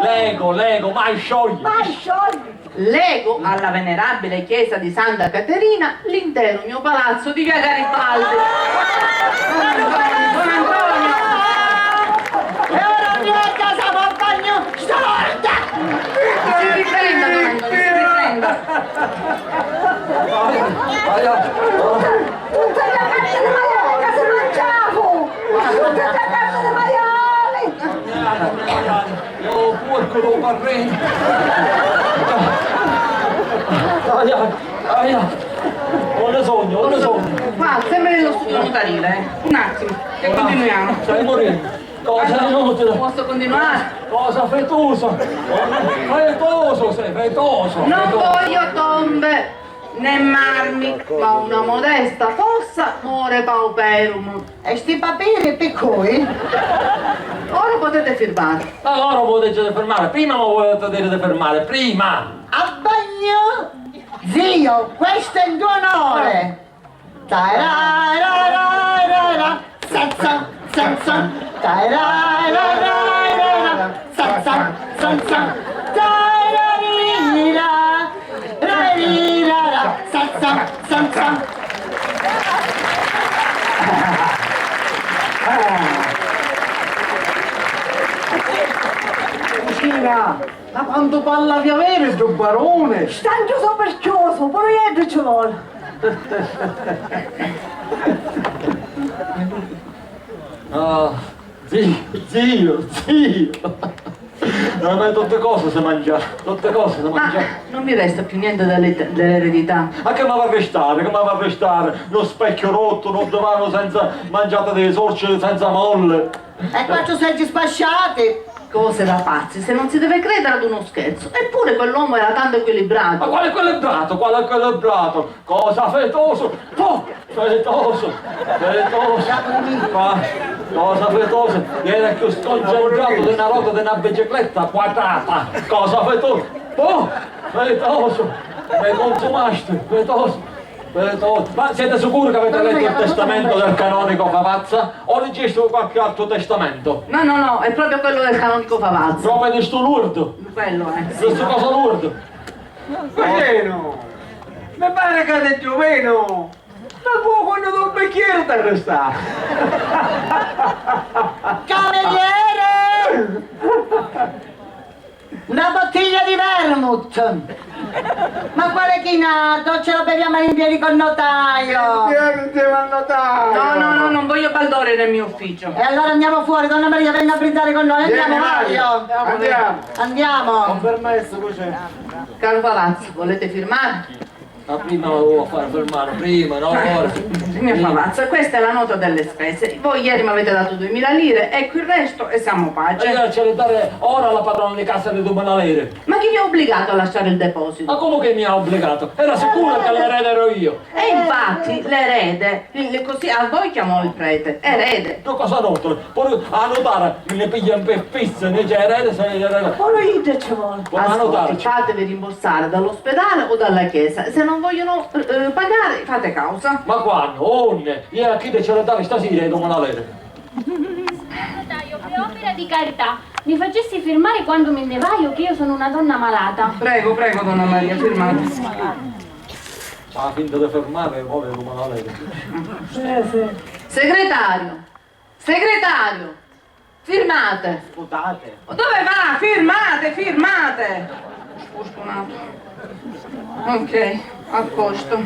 mai sciogli! Mai sciogli! Lego alla venerabile chiesa di Santa Caterina l'intero mio palazzo di via Garibaldi. Don Antonio! E ora mi a casa va a bagno stavolta! Si riprenda, Don Antonio, si riprenda. Tutta la carne di maiale che si mangiavo! Tutta la carne di maiale! Oh, porco lo parrino! Aia! Ho sogno! Qua, sempre nello studio notarile. Un attimo, che continuiamo. Stai morendo! Cosa inutile! Posso continuare? Cosa fetosa! Fetoso! Non voglio tombe né marmi, ma una modesta fossa more pauperum. E sti papiri piccoli? Ora potete firmare. Allora potete fermare, prima mi volete dire di fermare, prima! A bagno? Zio, questo è il tuo onore! Tairairairaira, senza, tairairairaira, senza, tairairira, rairira, senza. Cucina, ma quanto palla di avere sto barone? Stanchio so per chioso, pure io ci vuole. Ah, zio. Non è tutte cose si mangiano, tutte cose si Ma mangiano. non mi resta più niente dell'eredità. Ma che mi va a restare? Uno specchio rotto, un divano senza mangiate dei sorci senza molle. E quattro seggi spasciati. Cose da pazzi, se non si deve credere ad uno scherzo. Eppure quell'uomo era tanto equilibrato. Ma quale equilibrato? Cosa fetoso? Fetoso. Ma cosa fetosa? Viene più sconcentrato di una ruota di una bicicletta quadrata. Cosa fetoso? Fetoso. Mi consumaste, fetoso. Ma siete sicuri che avete letto il testamento del canonico Favazza? O registro qualche altro testamento? No, è proprio quello del canonico Favazza. Proprio di sto Lourdes? Quello è. Questa cosa Lourdes? Cos'eno? Mi pare che è Gioveno! Ma può quando do un bicchiere da restare! Cameriere! Una bottiglia di vermouth! Ma quale chinato? Ce lo beviamo in piedi col notaio! Vieni insieme al notaio! No, non voglio Baldore nel mio ufficio. E allora andiamo fuori, donna Maria, venga a brindare con noi, andiamo Mario! Andiamo! Con permesso, così. Caro Favazza, volete firmare? Ma prima lo devo fare fermare, prima, no? Ora. Signor Favazza, questa è la nota delle spese. Voi ieri mi avete dato 2000 lire, ecco il resto e siamo pace. Io ce le dare ora la padrona di casa di 2000 lire. Ma chi vi ha obbligato a lasciare il deposito? Ma come che mi ha obbligato? Era sicuro che l'erede ero io. E infatti l'erede, così a voi chiamò il prete, erede. Tu cosa notano? Poi a notare ne pigliano per fissa, ne c'è erede, se ne c'è Ora io ci vuole. Ascolti, fatevi rimborsare dall'ospedale o dalla chiesa. Se non vogliono pagare, fate causa. Ma quando? Onne? Io a chi te ce le dare stasera e 2000 lire? Notaio, per opera di carità, mi facessi firmare quando me ne vai o che io sono una donna malata. Prego, donna Maria, firmate. Ma finta di fermare, poi 2000 lire. Segretario, firmate. Scusate. Dove va? Firmate. Scusa un attimo. Ok, a posto.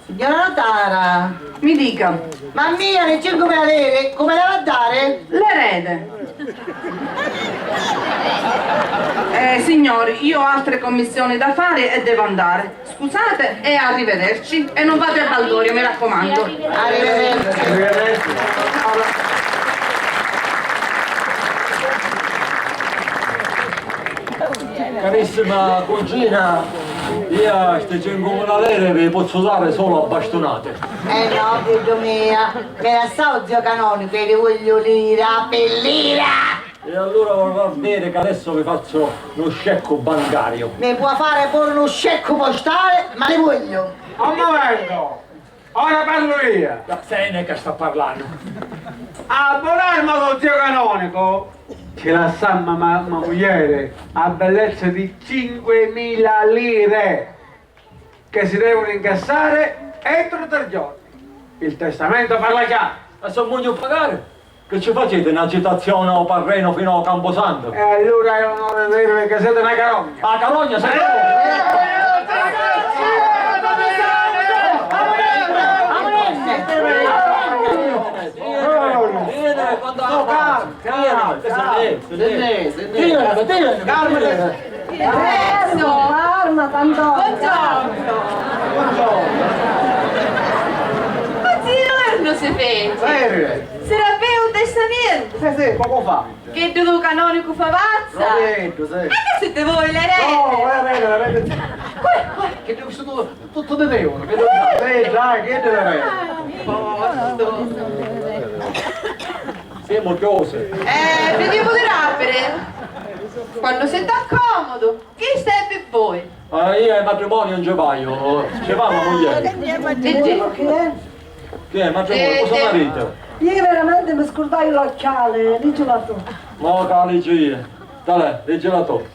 Signora notara, Mi dica, ma mia, le 5.000 lire, come le va a dare? l'erede. Signori, io ho altre commissioni da fare e devo andare. Scusate e arrivederci. E non vate a Baldoria, mi raccomando. Arrivederci. Carissima cugina, io queste 5.000 lire vi posso dare solo a bastonate. No, figlio mia, me la so zio canonico, li voglio lira, pellira! E allora vorrà dire che adesso vi faccio lo scecco bancario. Mi può fare pure uno scecco postale, ma li voglio! Un momento! Ora parlo io! La Xene che sta parlando. A Bonarma lo zio canonico ce la sa ma moglie a bellezza di 5.000 lire che si devono incassare entro 3 giorni. Il testamento parla chiaro. Ma se voglio pagare, che ci facete una citazione o Parreno fino a Camposanto? E allora è onore dire che siete una carogna. A Carogna sei Arma, tanto. Buongiorno, si fece. Sarà un testamento Sì, poco fa. che tu canonico Favazza. Lo vedo, sì. E che siete voi l'erede? No, la vedo. Che devo tutto di devono, che devo fare? Dai, che deve avere? siamo chiuse. Vediamo di rapere. Quando siete comodo, chi stai per voi? Io al matrimonio non ci vaio, ci va la moglie. Che è? Che è matrimonio, cosa marito? Io veramente mi scordai l'occhiale, diccelo tu. Ma calici, dai, leggela tu.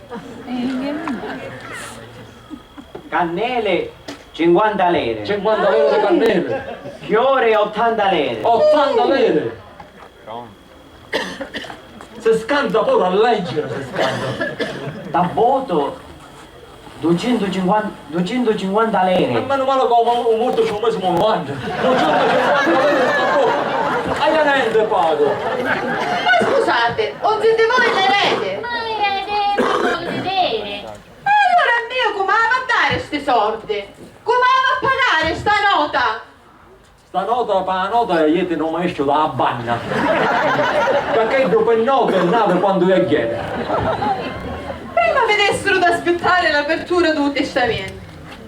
Cannelle 50 lire. 50 lire di cannelle. Fiore 80 lire. 80 lire. Si scanda pure a leggere, si scanda. Da voto 250 lire. E meno male che ho molto ci ho messo 90. 250 lire sta bocca. Hai niente pago. Ma scusate, non siete voi l'erede? Ma erede, voglio vedere. E allora mio come va a dare sti soldi? Come va a pagare sta nota? Sta nota per la nota ieri non mi esce dalla bagna. Perché dopo il nota è nato quando io chiedo. Prima vedessero da aspettare l'apertura del testamento.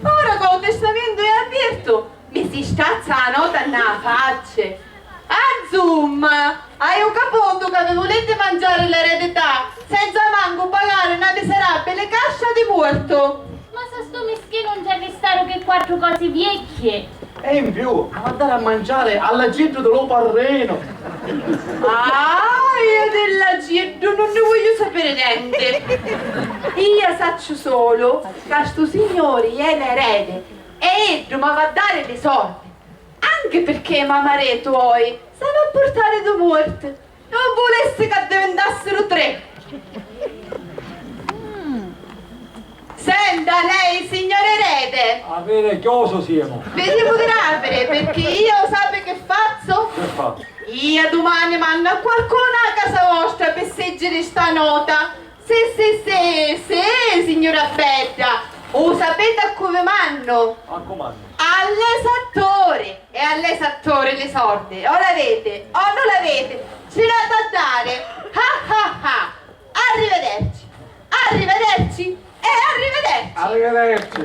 Ora con il testamento è aperto, mi si stazza la nota nella faccia. Zoom, hai un capondo che vi volete mangiare l'eredità senza manco pagare una miserabile cassa di morto. Ma se sto meschino non c'è restato che 4 cose vecchie. E in più, a andare a mangiare alla gente dello parreno. Ah, io della gente non ne voglio sapere niente. Io saccio solo che sto signore è l'erede e mi va a dare dei soldi. Anche perché mamare tuoi stanno a portare due morte. Non volesse che diventassero 3. Senta lei, signore erede. Avere chioso siamo. Vedi pure apere, perché io sape che faccio? Che fa? Io domani mando a qualcuno a casa vostra per seggere sta nota. Sì, signora Betta. O sapete a come mando? A comando. All'esattore. E all'esattore le soldi. O l'avete o non l'avete. Ce l'ha da dare. Arrivederci. Arrivederci. E arrivederci. Arrivederci.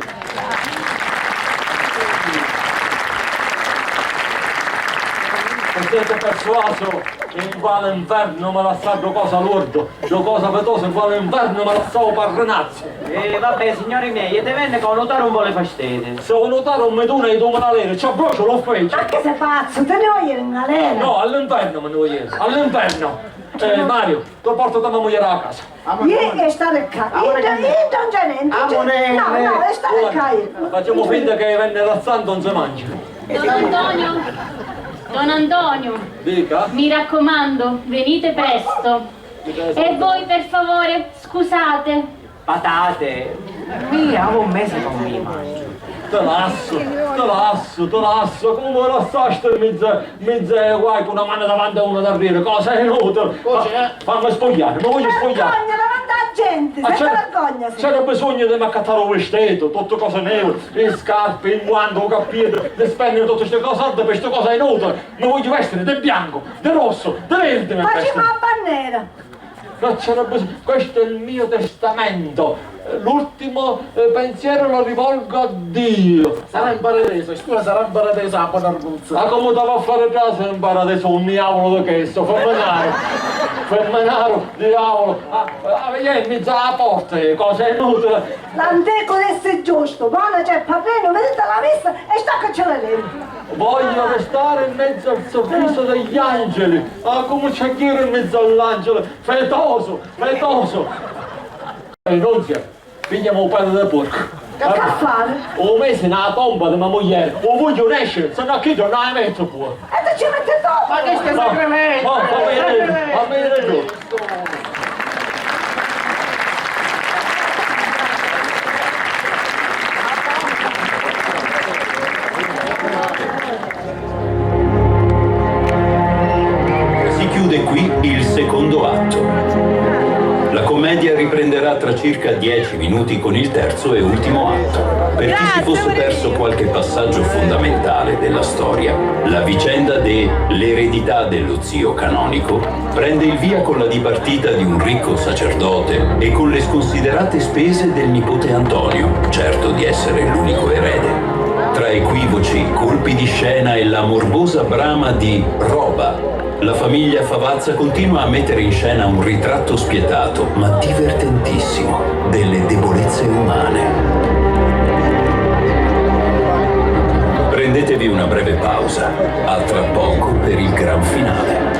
E siete persuaso che in quale inverno me la saggio cosa lordo, lo cosa fetosa in quale inverno me la stavo parrenazzo. Vabbè, signori miei, e te venne che un notaro un po' le fastide. Se un notare un meduna di 2000 lire, ci abbraccio lo fece. Ma che sei pazzo? Te ne voglio in galera? No, all'inverno me ne voglio ieri, all'inverno. Mario, ti porto da mia moglie a casa. Io e stare qua. Io non c'è niente. No, è stare qua. Facciamo finta che venne dal santo non si mangia. Don Antonio, Dica. mi raccomando, venite presto. E voi per favore, scusate. Patate. Mia, avevo un mese con mi mangio. Te lasso, come vuoi lasciare mezze guai con una mano davanti e una da dire, cosa è inutile? Fammi spogliare, mi voglio spogliare. Vergogna davanti alla gente, senza vergogna. C'era bisogno di mi accattare un vestito, tutte cose nere, le scarpe, il guanto, il cappietto, le spenne, tutte queste cose, per queste cose inutili. Mi voglio vestire di bianco, di rosso, di verde. Facciamo la bandiera. Non c'era bisogno, questo è il mio testamento. L'ultimo pensiero lo rivolgo a Dio. Sarà in paradiso, scusa, sarà in paradiso a Bonarguzza. Ma come devo fare caso in paradiso un diavolo di questo? Femminaro, diavolo. Vieni in mezzo alla porta, cose inutili. L'anteco deve giusto, buona c'è il papeno, vedete la messa e staccacela lì. Voglio restare in mezzo al sorriso degli angeli. Come c'è chi in mezzo all'angelo? Fetoso. Nunzia, pigliamo un pelo del porco. Che fare? Un mese nella tomba di mia moglie, o voglio nascere, se no chi non hai messo fuori. E te ci mette dopo! Ma che stai sacramento? Fammi vedere. Si chiude qui il secondo atto. La commedia riprenderà tra circa 10 minuti con il terzo e ultimo atto. Per chi si fosse perso qualche passaggio fondamentale della storia, la vicenda dell'eredità dello zio canonico prende il via con la dipartita di un ricco sacerdote e con le sconsiderate spese del nipote Antonio, certo di essere l'unico erede. Tra equivoci, colpi di scena e la morbosa brama di roba, la famiglia Favazza continua a mettere in scena un ritratto spietato, ma divertentissimo, delle debolezze umane. Prendetevi una breve pausa, a tra poco per il gran finale.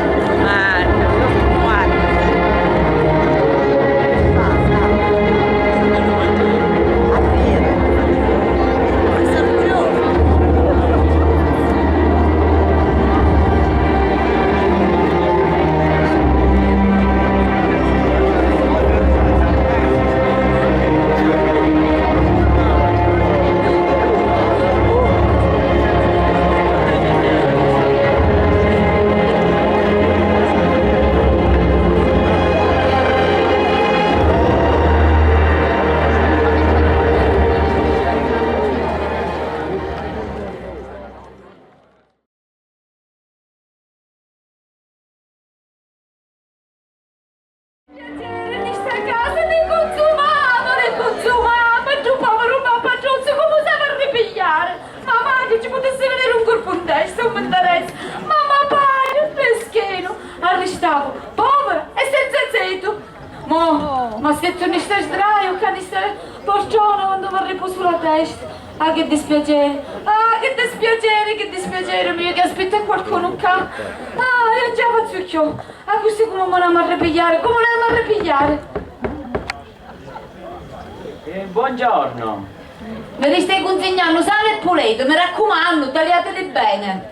che stai sdraio, che ti stai porcione quando mi riposo sulla testa. Ah, che dispiacere, che dispiacere mio, che aspetta qualcuno qua. Ah, io già faccio chiò. Ah, così come me la arrepigliare, come la arrepigliare? Buongiorno. Me li stai consegnando sale e puleto, mi raccomando, tagliateli bene.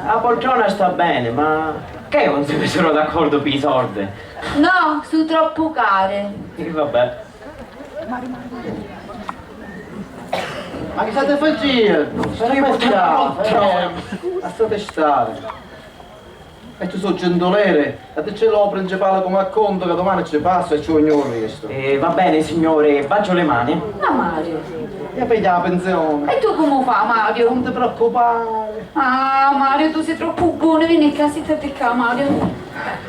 La poltrona sta bene, ma che non si misero d'accordo per i soldi? No, sono troppo care. E vabbè. Ma che state facendo? Lasciate stare. E tu sei gendolere, e te ce l'ho principale come acconto che domani ci passa e ci ognuno questo. Va bene signore, bacio le mani. No Mario. E poi la pensione. E tu come fa Mario? Non ti preoccupare. Ah Mario, tu sei troppo buono, vieni in casa di qua Mario.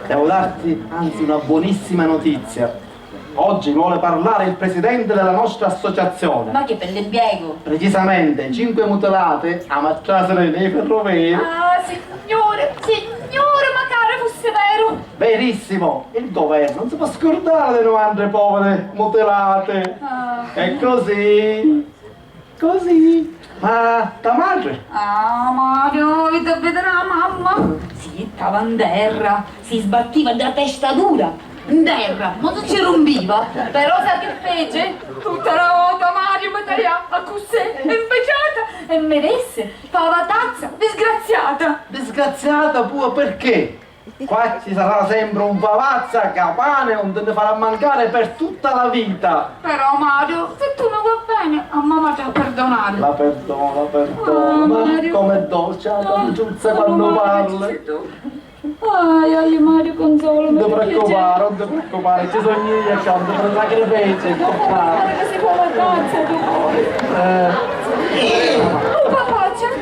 Devo darti anzi una buonissima notizia. Oggi vuole parlare il presidente della nostra associazione. Ma che per l'impiego? Precisamente, 5 mutilate a mattrasere nei ferroveri. Ah signore, magari fosse vero. Verissimo, il governo non si può scordare delle nostre povere mutilate. E così. Ma tua madre? Ah Mario, vedi a vedere la mamma? Si stava in terra, si sbattiva da testa dura. In terra, ma non ci rompiva. Però sa che fece? Tutta la volta Mario mi tagliava a cussè, e inveciata, e mi desse pavatazza, disgraziata. Disgraziata pure perché? Qua ci sarà sempre un pavazza capane non te ne farà mancare per tutta la vita. Però Mario, se tu non va bene, a mamma ti ha perdonato. La perdono, ma Mario. com'è dolce la dolcezza quando parla. Ai Mario, consolami. Non ti preoccupare, ci sono io accanto per la crepece, Guarda che si fa la tazza, tu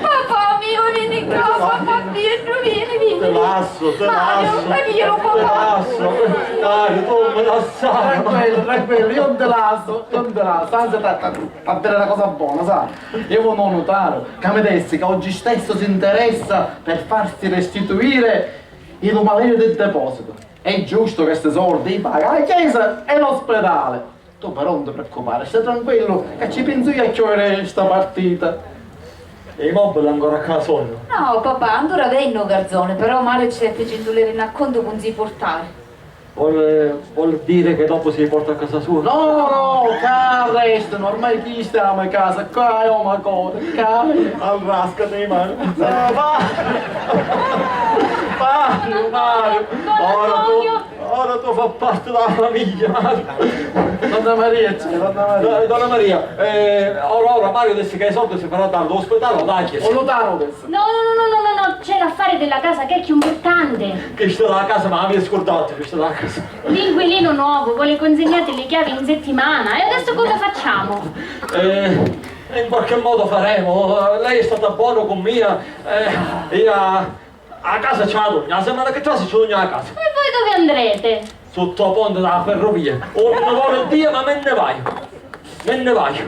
papà mio, vieni qua, papà, vieni. Te lascio. Mario, papà. Dai, tu me la sai. Tranquillo, io non te lascio, anzi a dire una cosa buona, sai? Io volevo notare che mi dessi che oggi stesso si interessa per farsi restituire il numerino del deposito. È giusto che questi soldi li paga la chiesa e l'ospedale. Tu però non ti preoccupare, stai tranquillo che ci penso io a chiudere sta partita. E i mobili ancora a casa sono? No, papà, ancora venno garzone, però Mario ci stai facendo le racconto con si portare. Vuol dire che dopo si porta a casa sua? No, che restano, ormai chi stiamo a casa, qua è una cosa, che Arrascati le mani. Mario, ora tu fa parte della famiglia, Mario. Donna Maria c'è, Donna Maria, ora Mario adesso che i soldi si farà dare all'ospedale o dalla chiesa? O lontano adesso? No, c'è l'affare della casa che è più importante. Che sta dalla casa, ma mi scordato che sta dalla casa. L'inquilino nuovo vuole consegnate le chiavi in settimana e adesso cosa facciamo? In qualche modo faremo, lei è stata buona con mia, io a casa c'è la dogna, la settimana che c'è la casa. E voi dove andrete? Sotto la ponte della ferrovia, o non vuole Dio ma me ne vai,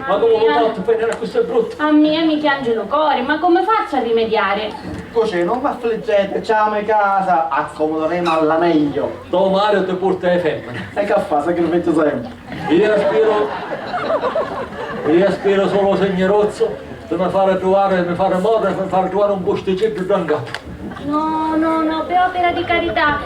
ma come ho fatto per venire a questo è brutto? A me mi piange il cuore, ma come faccio a rimediare? Così, non vi affliggete, ciao a casa, accomoderemo alla meglio. Dopo Mario ti porta le femmine. E che fa, sacrificio sempre. Io spero solo segnerozzo di mi fare trovare un posticetto da un capo. No, per opera di carità.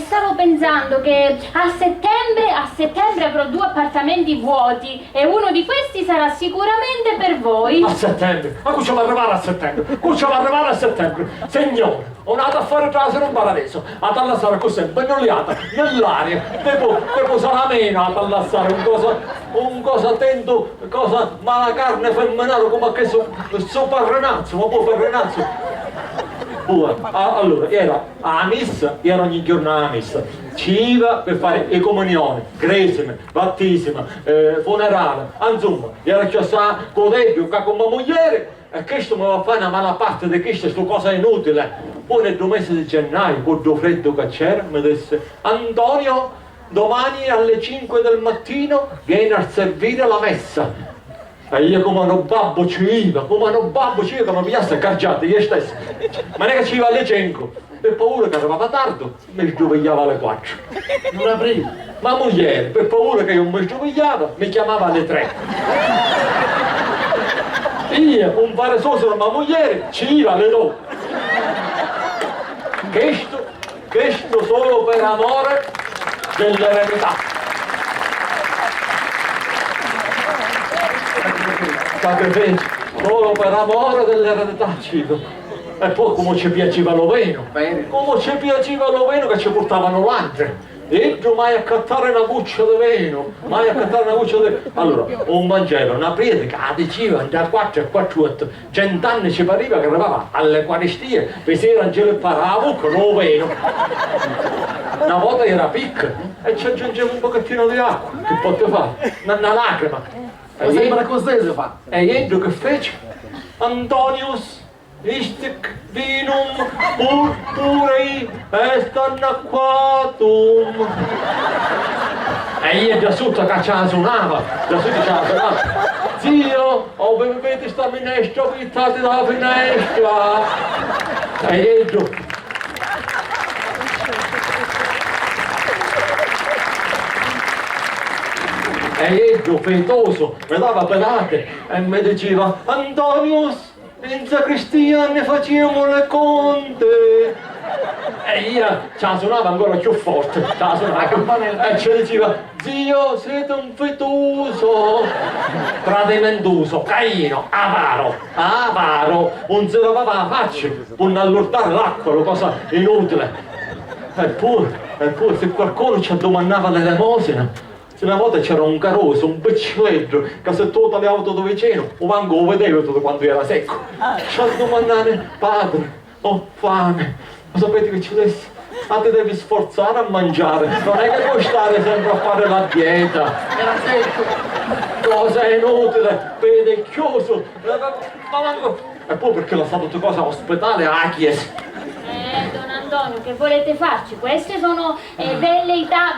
Stavo pensando che a settembre avrò 2 appartamenti vuoti e uno di questi sarà sicuramente per voi. A settembre? Ma come ci va arrivare a settembre? Signore, ho andato a fare trasero in paradiso, a tallassare così, bagnogliata, nell'aria, tipo salamena a tallassare, un cosa attento, ma la carne femminile come che so parrenazzo, ma poi parrenazzo. Allora, era a messa, era ogni giorno alla messa, ci va per fare le comunioni, cresime, battesima, funerale, insomma, era già sa con Debbio, con mia moglie, e questo mi va a fare una mala parte di questa cosa inutile. Poi nel 2 mesi di gennaio, con il freddo che c'era, mi disse: Antonio, domani alle 5 del mattino vieni a servire la messa. E io come un babbo ci iva, che mi piace cargiate io stesso. Ma non è che ci iva alle 5, per paura che arrivava tardi, mi sdovegliava alle 4. Non aprì. Ma moglie, per paura che io mi sdovegliava, mi chiamava alle 3. Io, un perezoso ma moglie, ci iva alle 2. Questo solo per amore dell'eredità. Sacrificio, solo per amore dell'eredità, Cito. E poi come ci piaceva lo vino, come ci piaceva lo vino che ci portavano l'antre. E io mai a cattare una buccia di vino, mai a cattare una buccia di vino. Allora, un Vangelo, una predica, diceva da 4 a 4, 100 anni ci pareva che arrivava alle Eucaristie, per sera Angelo imparava la bocca, non lo vino. Una volta era piccola e ci aggiungeva un pochettino di acqua, che poteva fare? Una lacrima. Ma sembra così si fa. E io che fece? Antonius istic vinum purpurei est anacquatum. E io già sotto che ce la suonava, Zio, ho bevuto sta minestra, buttate dalla finestra. E io e io fetoso mi dava pedate e mi diceva Antonius, in sacristia ne facciamo le conte. E io ce la suonava ancora più forte, ce la suonava e ci diceva zio siete un fetoso, tradimentoso, caino, avaro, non si lavava la faccia, non allortare l'acqua, una cosa inutile. Eppure se qualcuno ci domandava l'elemosina, se una volta c'era un caroso, un bicicletto, che se tu le auto dove vicino, o manco lo vedevo tutto quando era secco. Ci ha domandato, padre, ho fame, ma sapete che ci disse? Ma ti devi sforzare a mangiare, non è che puoi stare sempre a fare la dieta. Era secco, cosa inutile, pedecchioso, ma manco... E poi perché l'ha fatto tutte cose all'ospedale a chiesa. Don Antonio, che volete farci? Queste sono velleità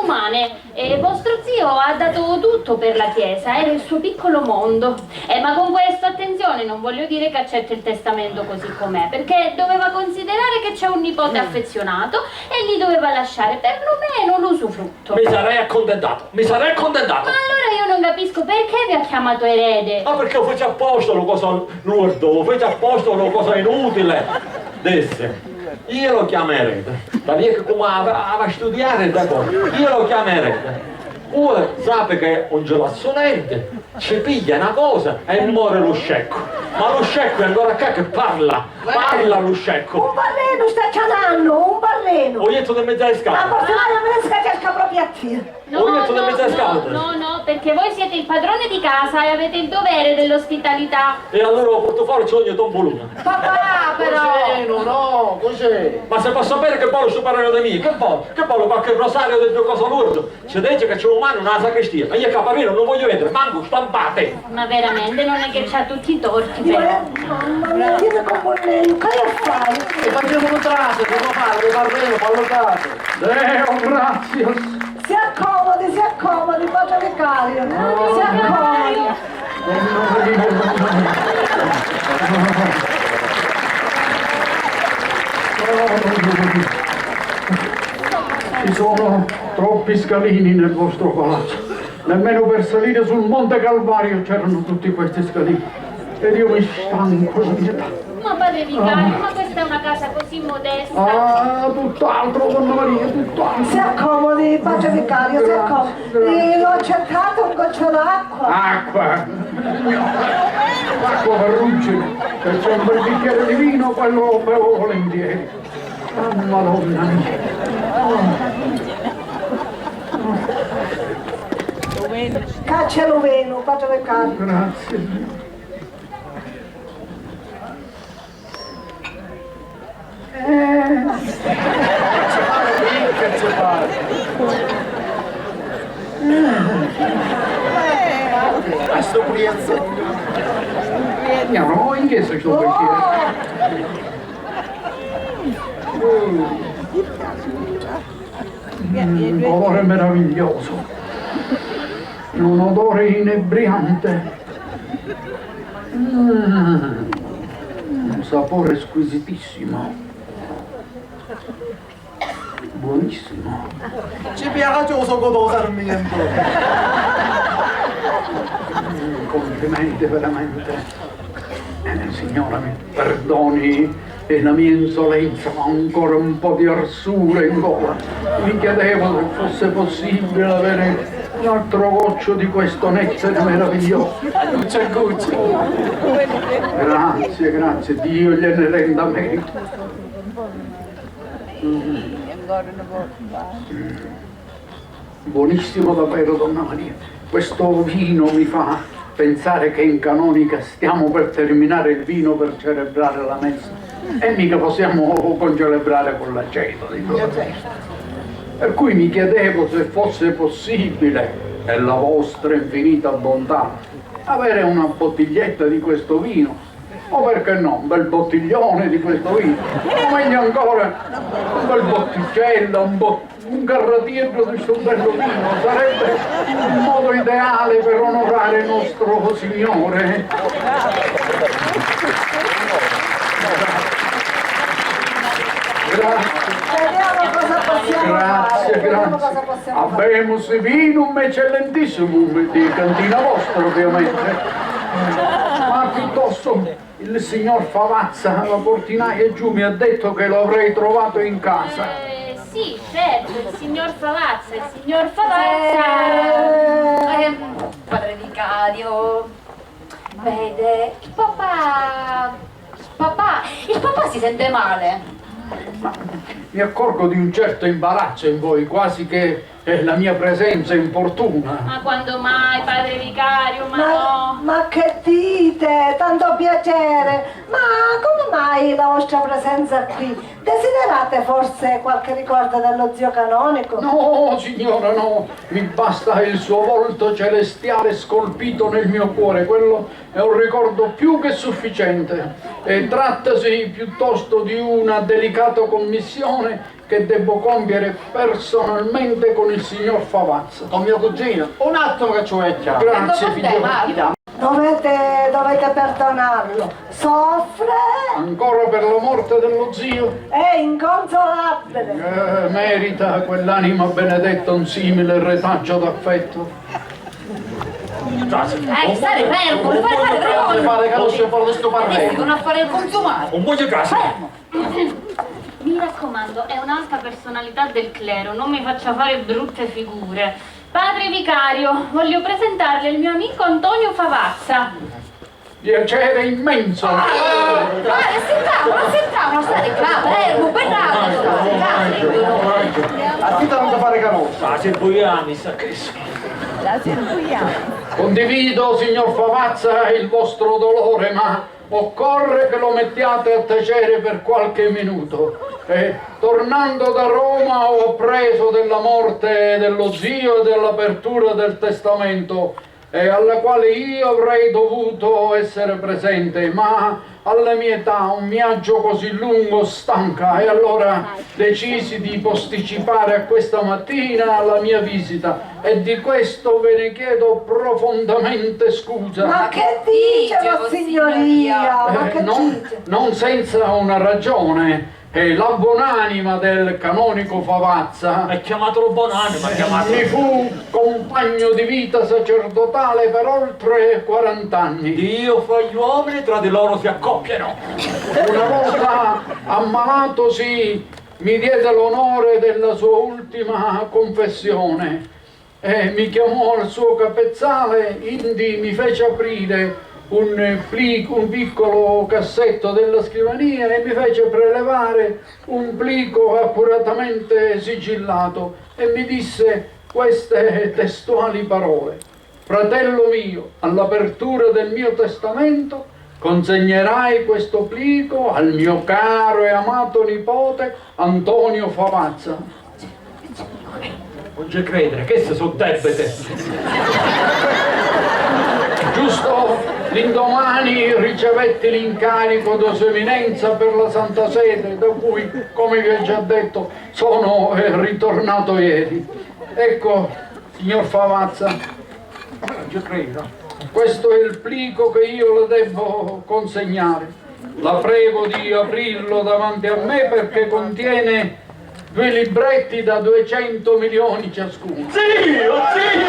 umane. Vostro zio ha dato tutto per la Chiesa, era il suo piccolo mondo. Ma con questo, attenzione, non voglio dire che accetta il testamento così com'è, perché doveva considerare che c'è un nipote affezionato e gli doveva lasciare perlomeno l'usufrutto. Mi sarei accontentato. Ma allora io non capisco perché vi ha chiamato erede. Ma perché lo fece apposta una cosa lurdo, lo fece apposta una cosa inutile. Disse, io lo chiamo erede, da lì che come aveva studiato da cosa, io lo chiamo erede. Poi sapete che è un gelazzonente, ci piglia una cosa e muore lo scecco. Ma lo scecco è ancora qua che parla lo scecco. Un balleno sta cianando, un balleno. Ho detto di mezza La scala. portata me ne scaccia proprio a te. No, perché voi siete il padrone di casa e avete il dovere dell'ospitalità. E allora lo porto fuori c'è ogni tomboluna. Papà, però. No, cos'è? Ma se posso sapere che poi lo superano di me, che poi qualche rosario del mio cosa lurdo. Ci dice che c'è un umano nella sacrestia, ma io caparino non voglio vedere, manco stampate. Ma veramente non è che c'ha tutti i torti, però. Mamma mia, vieni con Bolleno, che fai? E facciamo un traso, che lo fare, lo parleremo, fallo caso. Grazie. Si accomodi, padre vicario. Si accomodi. Ci sono troppi scalini nel vostro palazzo. Nemmeno per salire sul Monte Calvario c'erano tutti questi scalini. Ed io mi stanco di pietà. Ma padre vicario, ma questa è una casa così modesta. Ah, tutt'altro, donna Maria, tutt'altro. Si accomodi, padre vicario, si accomodi. L'ho cercato un goccio d'acqua. Acqua! L'acqua per ruggine. Se c'è un bel bicchiere di vino, quello lo bevo volentieri. Oh, Madonna mia. Caccia l'oveno, padre vicario. Grazie. Questo priazzo. No, in che sto bicchiere? Un colore meraviglioso, un odore inebriante, un sapore squisitissimo. buonissimo. Ci piace o sono sarmiento. Complimenti veramente. Signora, mi perdoni la mia insolenza, ma ho ancora un po' di arsura in gola. Mi chiedevo se fosse possibile avere un altro goccio di questo nettare meraviglioso. Guccia guccia. Grazie, grazie, Dio gliene renda merito. Buonissimo davvero, donna Maria. Questo vino mi fa pensare che in canonica stiamo per terminare il vino per celebrare la messa e mica possiamo concelebrare con l'aceto. Per cui mi chiedevo se fosse possibile, nella vostra infinita bontà, avere una bottiglietta di questo vino, o perché no, un bel bottiglione di questo vino, o meglio ancora un bel botticello, un garratiello di questo bello vino, sarebbe un modo ideale per onorare il nostro Signore. Grazie. Vediamo cosa possiamo Grazie, fare. Vediamo grazie. cosa possiamo fare. Abbiamo vinum eccellentissimo di cantina vostra, ovviamente. Ma piuttosto il signor Favazza, la portinaia giù, mi ha detto che lo avrei trovato in casa. Sì, certo, il signor Favazza, Padre vicario, vede, il papà si sente male. Ma mi accorgo di un certo imbarazzo in voi, quasi che la mia presenza importuna. Ma quando mai, padre vicario, ma no? Ma che dite? Tanto piacere! Ma come mai la vostra presenza qui? Desiderate forse qualche ricordo dello zio canonico? No, signora, no, mi basta il suo volto celestiale scolpito nel mio cuore, quello è un ricordo più che sufficiente. E trattasi piuttosto di una delicata commissione che devo compiere personalmente con il signor Favazza. Con mio cugino. Un attimo che ci vuoi chiamare. Grazie, figlio. Dovete perdonarlo. Soffre? Ancora per la morte dello zio? È inconsolabile. Merita quell'anima benedetta un simile retaggio d'affetto. Stare fermo, non fare Fare che non si può questo Adesso devono fare il consumato. Un po' di casa. Fermo. Mi raccomando, è un'alta personalità del clero, non mi faccia fare brutte figure. Padre vicario, voglio presentarle il mio amico Antonio Favazza. Piacere immenso. Ma sentiamo, state qua, fermo, A chi te non da fare canossa? Ma se Boiani sa che Condivido, signor Favazza, il vostro dolore, ma occorre che lo mettiate a tacere per qualche minuto. Tornando da Roma ho appreso della morte dello zio e dell'apertura del testamento, alla quale io avrei dovuto essere presente, ma alla mia età un viaggio così lungo stanca, e allora decisi di posticipare a questa mattina la mia visita, e di questo ve ne chiedo profondamente scusa. Ma che dice, signoria? Ma che dice? Non senza una ragione. La buonanima del canonico Favazza è chiamatelo buonanima, mi fu compagno di vita sacerdotale per oltre 40 anni. Dio fa gli uomini, tra di loro si accoppiano. Una volta ammalatosi mi diede l'onore della sua ultima confessione e mi chiamò al suo capezzale, indi mi fece aprire un piccolo cassetto della scrivania e mi fece prelevare un plico accuratamente sigillato e mi disse queste testuali parole: fratello mio, all'apertura del mio testamento consegnerai questo plico al mio caro e amato nipote Antonio Favazza. Non ci credere, che se sono debite. Giusto l'indomani ricevetti l'incarico da Sua Eminenza per la Santa Sede, da cui, come vi ho già detto, sono ritornato ieri. Ecco, signor Favazza, Non ci credo. questo è il plico che io le devo consegnare. La prego di aprirlo davanti a me perché contiene due libretti da 200 milioni ciascuno. Zio! Zio!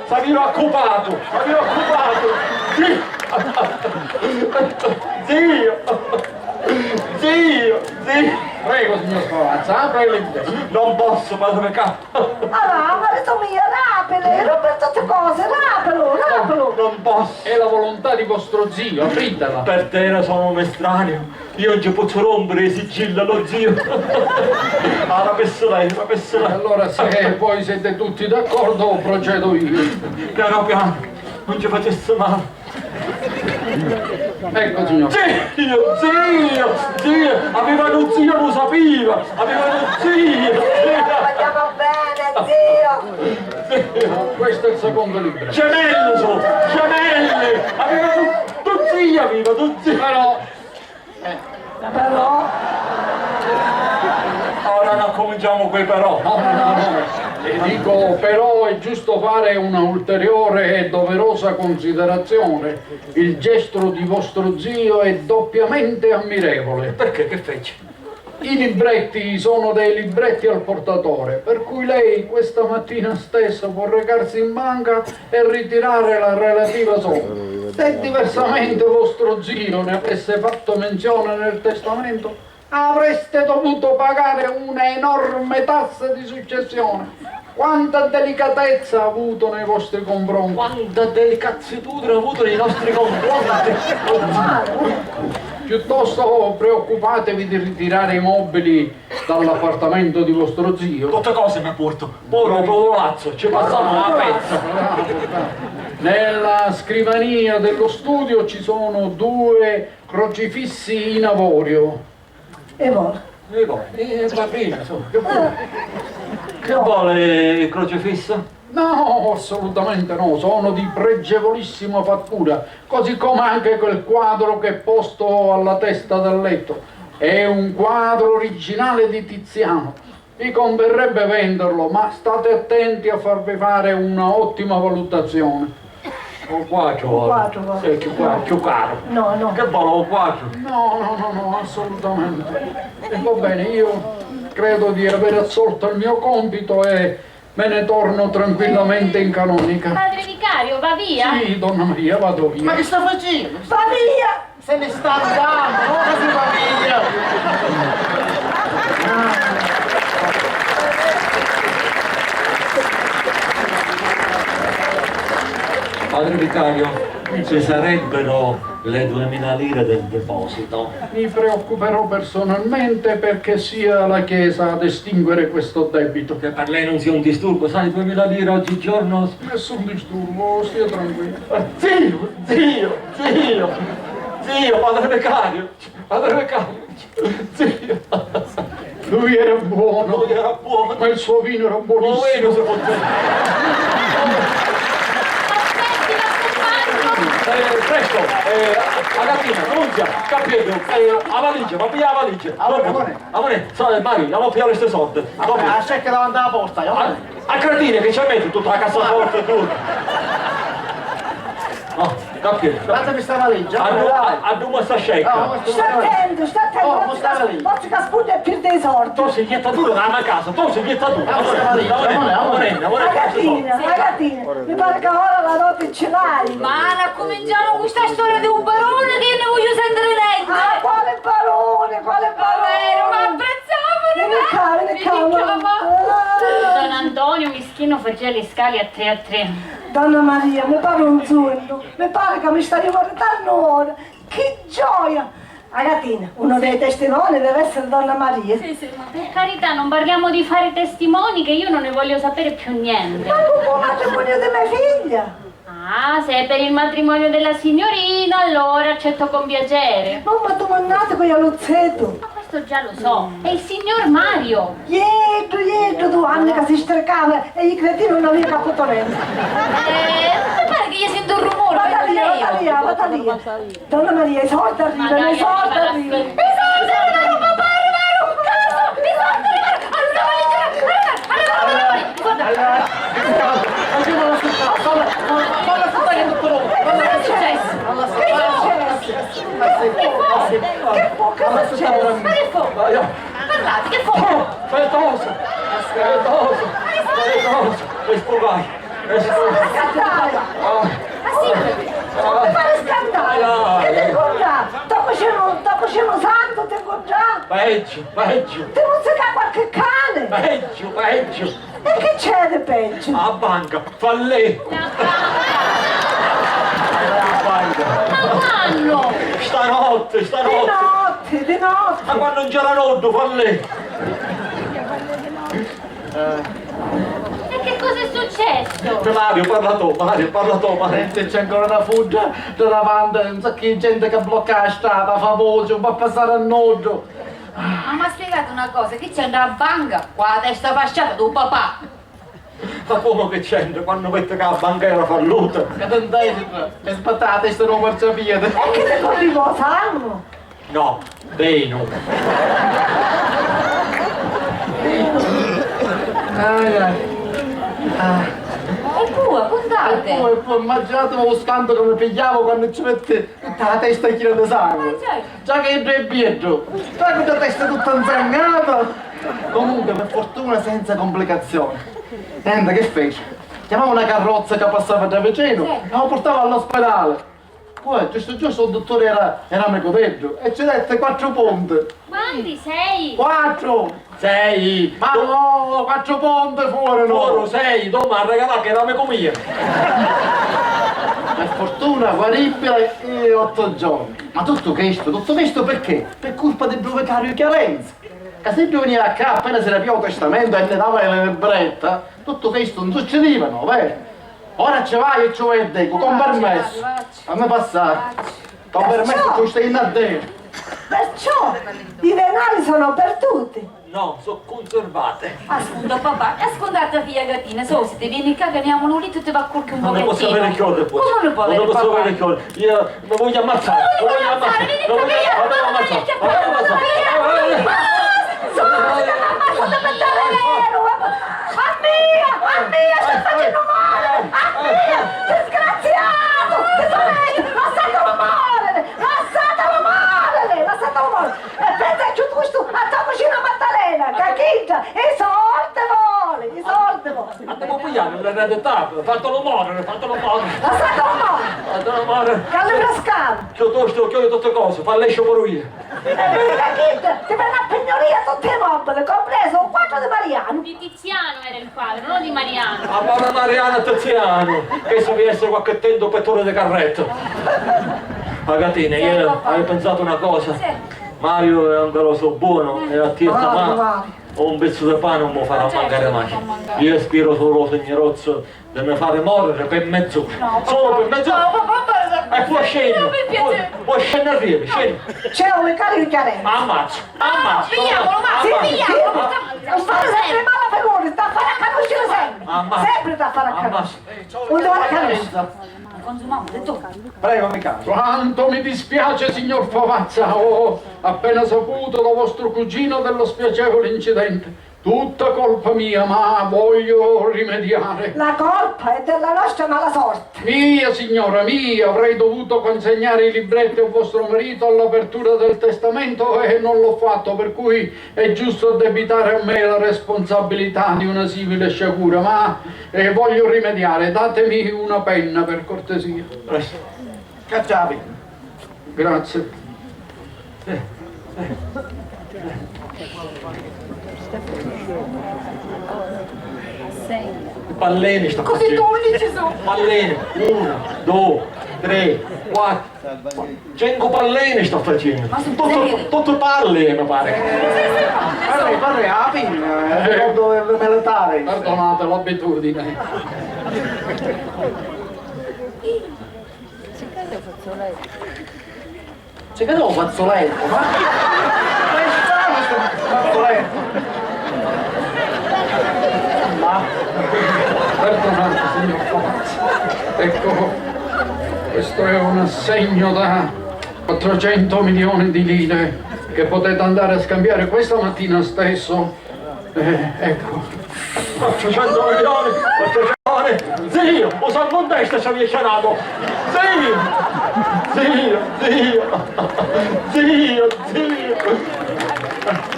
S'aveva occupato! Zio! Prego, signor Scorazza, apra il libretto. Non posso, padre capo! Allora, marito mio, rapele, non per tutte cose, rapelo! Non posso! È la volontà di vostro zio, apritela. Per te sono un estraneo, io non ci posso rompere i sigilli allo zio. La penso lei. Allora, se voi siete tutti d'accordo, procedo io. Piano, non ci facesse male. Ecco, signor. Zio! Aveva uno zio, lo sapeva! Vogliamo bene, zio! Questo è il secondo libro. Gemelli! Aveva tu zio! Però... Ora non cominciamo qui però. No. E dico, però è giusto fare una ulteriore e doverosa considerazione. Il gesto di vostro zio è doppiamente ammirevole. Perché? Che fece? I libretti sono dei libretti al portatore, per cui lei questa mattina stessa può recarsi in banca e ritirare la relativa somma. Se diversamente vostro zio ne avesse fatto menzione nel testamento, avreste dovuto pagare una enorme tassa di successione. Quanta delicatezza ha avuto nei vostri confronti. Quanta delicazione ha avuto nei nostri confronti. Piuttosto preoccupatevi di ritirare i mobili dall'appartamento di vostro zio. Tutte cose mi porto. Povero Lazzo, ci passiamo una pezza. Nella scrivania dello studio ci sono 2 crocifissi in avorio. E voi? Bambina, che vuole il crocifisso? No, assolutamente no, sono di pregevolissima fattura, così come anche quel quadro che è posto alla testa del letto. È un quadro originale di Tiziano. Vi converrebbe venderlo, ma state attenti a farvi fare una ottima valutazione. Un quattro. Più caro. No. Che buono un quattro. No, assolutamente. E va bene, io credo di aver assolto il mio compito e me ne torno tranquillamente in canonica. Padre vicario, va via? Sì, donna Maria, vado via. Ma che sta facendo? Va via! Se ne sta andando, ora si va via! Padre vicario, ci sarebbero le 2000 lire del deposito? Mi preoccuperò personalmente perché sia la Chiesa a estinguere questo debito. Che per lei non sia un disturbo, sai, 2000 lire oggigiorno... Nessun disturbo, stia tranquillo. Zio, padre vicario, zio. Lui era buono, ma il suo vino era buonissimo. Presto, Agatina, Nunzia, Capieto, la valigia, ma piglia la valigia. Amore, sai, Mari, andiamo a pigliare queste sorte. Aspetta che devo andare a posta, a Cratine che ci metti tutta la cassaforte e tutto. No, Capieto. Guardami sta valigia. Abbiamo sta scecca. Sta attento, oggi che spunta è più dei sorti. Tu sei ghiettatura dalla casa, Ragazzina, mi pare che ora la notte ce l'hai. Ma cominciamo questa storia di un barone che io ne voglio sentire niente. Ah, quale barone? Ma Vieni qua. Don Antonio Mischino faceva le scale a 3 a 3. Donna Maria, mi pare un sogno, mi pare che mi sta riguardando ora. Che gioia! Ragazzina, uno dei testimoni deve essere Donna Maria. Sì, ma per carità, non parliamo di fare testimoni, che io non ne voglio sapere più niente. Ma dopo il matrimonio di mia figlia. Ah, se è per il matrimonio della signorina, allora accetto con piacere. Non mi domandate con Luzzetto. Ma questo già lo so, è il signor Mario. Dietro 2 anni che si strecava e i cretini non avevano capito niente. Mi pare che gli sento un rumore. Vada via. Donna Maria, i soldi arrivano, i soldi arrivano. I soldi arrivano, papà, arrivano un caso! I soldi arrivano! Allora, Che fu? Che succede? Ma che fu? Parlate, che fu? Fetoso! E spugai! Scandale! Ma sì, Non fare scandale! Che te conta? Sto facendo santo, te conta? Peggio! Ti mozzica qualche cane! Peggio! E che c'è di peggio? A banca, fallì! Ma quando? Stanotte! Di notte! Ma quando non c'era noddo, fallì! E che cosa è successo? Mario, parla tu, Mario! Se c'è ancora una fuggia davanti, non so che gente che blocca la strada, fa voce, non può passare a nodo. ma mi ha spiegato una cosa, che c'è andare a banca con la testa fasciata tuo papà. Ma come che c'entra quando mette che la banca era falluta? Che tentate, è sbattate, sto marciapiede. E che te corri sanno? No, dei no. E poi, contate. E poi immaginate lo scandalo che mi pigliavo quando ci mette tutta la testa piena di sangue. Già che è bietto, già che la testa tutta insanguata. Comunque, per fortuna senza complicazioni. Niente, che fece? Chiamavo una carrozza che passava da vicino e lo portava all'ospedale. Poi, giusto il dottore era amico dentro e ci dette 4 punti. Quanti sei? 4! 6! Ma no, 4 punti fuori, Loro 6, domani a regalare che era amico mio! Per fortuna guaribile e 8 giorni. Ma tutto questo perché? Per colpa del proprietario Chiarenza. Che se più veniva a casa appena si rapia il testamento e ne dava la libretta, tutto questo non succedeva, no, vero? Ora ci vai e ci vai a deco, con permesso. Fammi passare. Con permesso tu stai in addentro. Perciò i denari sono per tutti. No, sono conservate. Ascolta papà, ascoltate figlia gattina, so se ti vieni qua che andiamo lì tutti va a qualche un Non ne posso avere pochettino. chiode poi. Come non può avere Non posso papà? avere chiode. Io mi voglio ammazzare. Mi voglio ammazzare. Vieni Mi qua, voglio ammazzare. Stai facendo male! Disgraziato! Lasciatelo male! Lasciatelo male! E pensa che questo a tua vicina Maddalena, cacchiggia! I soldi vuole! Ma devo pigliare l'eredità, fatelo morire. Lasciatelo male! Calli frascano! Che ho tutte cose, fa l'esce pure io. Cacchiggia! Ti viene a pignoria tutti i mobili, compreso un quadro di Mariano! Di Tiziano era il quadro, non di Mariano. Ma parla Mariano Tiziano, che se vi essere qualche tendo pettore di carretto. Ragazzine, io avevo pensato una cosa. Mario è un goloso buono e a tirta mano. Un pezzo di pane non mi farà mancare mai. Io spero solo signorozzo di mi fare morire per mezz'ora. Solo per mezz'ora. E poi scendi. Poi scendi a riva, scendi. C'è un carico di Chiarenza! Ammazzo. Pigliamolo, Non fare sempre male per voi, sta a fare a conoscere sempre! Sempre da fare a conoscere! Non devo la conoscere! Consumiamo, detto. Prego, mi caro. Quanto mi dispiace, signor Favazza, ho appena saputo da vostro cugino dello spiacevole incidente. Tutta colpa mia, ma voglio rimediare. La colpa è della nostra mala sorte! Mia, signora, mia, avrei dovuto consegnare i libretti a vostro marito all'apertura del testamento e non l'ho fatto, per cui è giusto addebitare a me la responsabilità di una simile sciagura, ma voglio rimediare. Datemi una penna, per cortesia. Cacciavi. Grazie. Pallini sta Così facendo. tu ci sono. Pallini, 1, 2, 3, 4. 5 pallini sto facendo. Ma sul serio? Tutto palle mi pare. Parli la pinna, ricordo militare. Perdonate l'abitudine. C'è che devo fazzoletto, ma? Come sta questo fazzoletto? Ma? Perdonate, signor Favazza. Ecco, questo è un assegno da 400 milioni di lire che potete andare a scambiare questa mattina stesso. Ecco. 400 milioni, 400 milioni. Zio, lo San Montesta ci ha vicinato. Zio! Zio!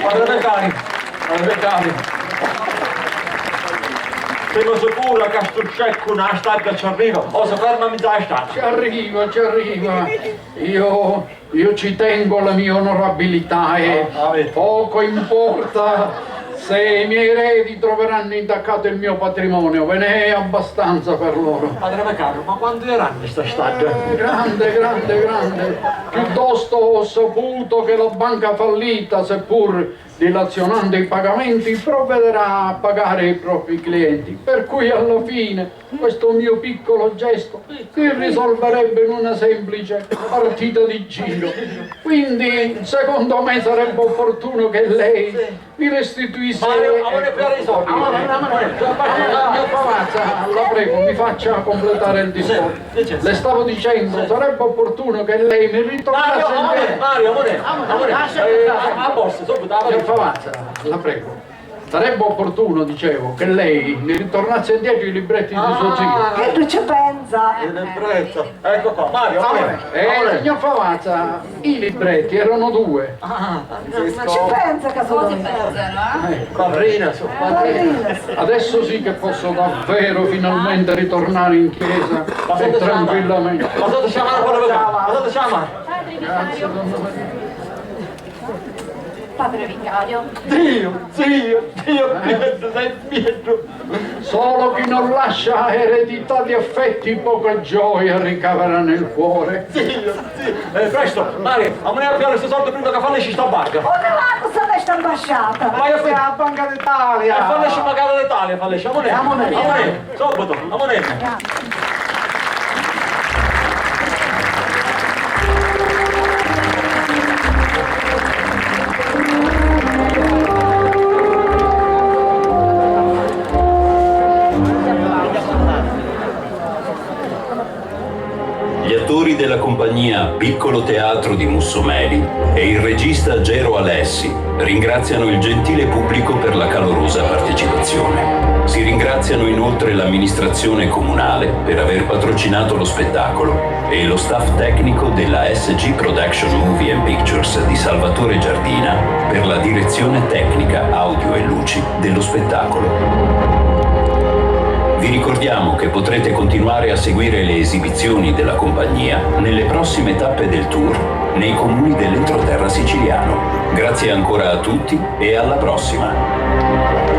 Padre Beccari, siamo sicuro che sto cecco una staglia ci arriva, o se ferma mi dai staglia? Ci arriva. Io ci tengo alla mia onorabilità e poco importa se i miei eredi troveranno intaccato il mio patrimonio, ve ne è abbastanza per loro. Padre Beccari, ma quanto era questa staglia? Grande. Piuttosto ho saputo che la banca fallita, seppur dilazionando i pagamenti, provvederà a pagare i propri clienti. Per cui alla fine questo mio piccolo gesto si risolverebbe in una semplice partita di giro. Quindi secondo me sarebbe opportuno che lei mi restituisse... La prego, mi faccia completare il discorso. Le stavo dicendo, sarebbe opportuno che lei mi ritornasse a posto, subito. Favazza, la prego. Sarebbe opportuno, dicevo, che lei mi ritornasse indietro i libretti di suo zio. Che tu ci pensa? Il libretto, ecco qua, Mario, signor Favazza, i libretti erano 2. Ma ci pensa che sono Padrina. Adesso sì che posso davvero finalmente ritornare in chiesa e tranquillamente. Ma sotto chiamare? Grazie, donna Maria. Padre vicario. Dio, Pietro. Solo chi non lascia eredità di affetti poca gioia ricavera nel cuore. Zio. Presto, Mario, a me ne abbiamo questo soldo prima che fallisci sta banca. Dove va questa ambasciata? Ma io La Banca d'Italia! fallisci magari l'Italia, fallisci, a moneta. Subito, a moneta. Gli attori della compagnia Piccolo Teatro di Mussomeli e il regista Gero Alessi ringraziano il gentile pubblico per la calorosa partecipazione. Si ringraziano inoltre l'amministrazione comunale per aver patrocinato lo spettacolo e lo staff tecnico della SG Production Movie and Pictures di Salvatore Giardina per la direzione tecnica, audio e luci dello spettacolo. Vi ricordiamo che potrete continuare a seguire le esibizioni della compagnia nelle prossime tappe del tour nei comuni dell'entroterra siciliano. Grazie ancora a tutti e alla prossima!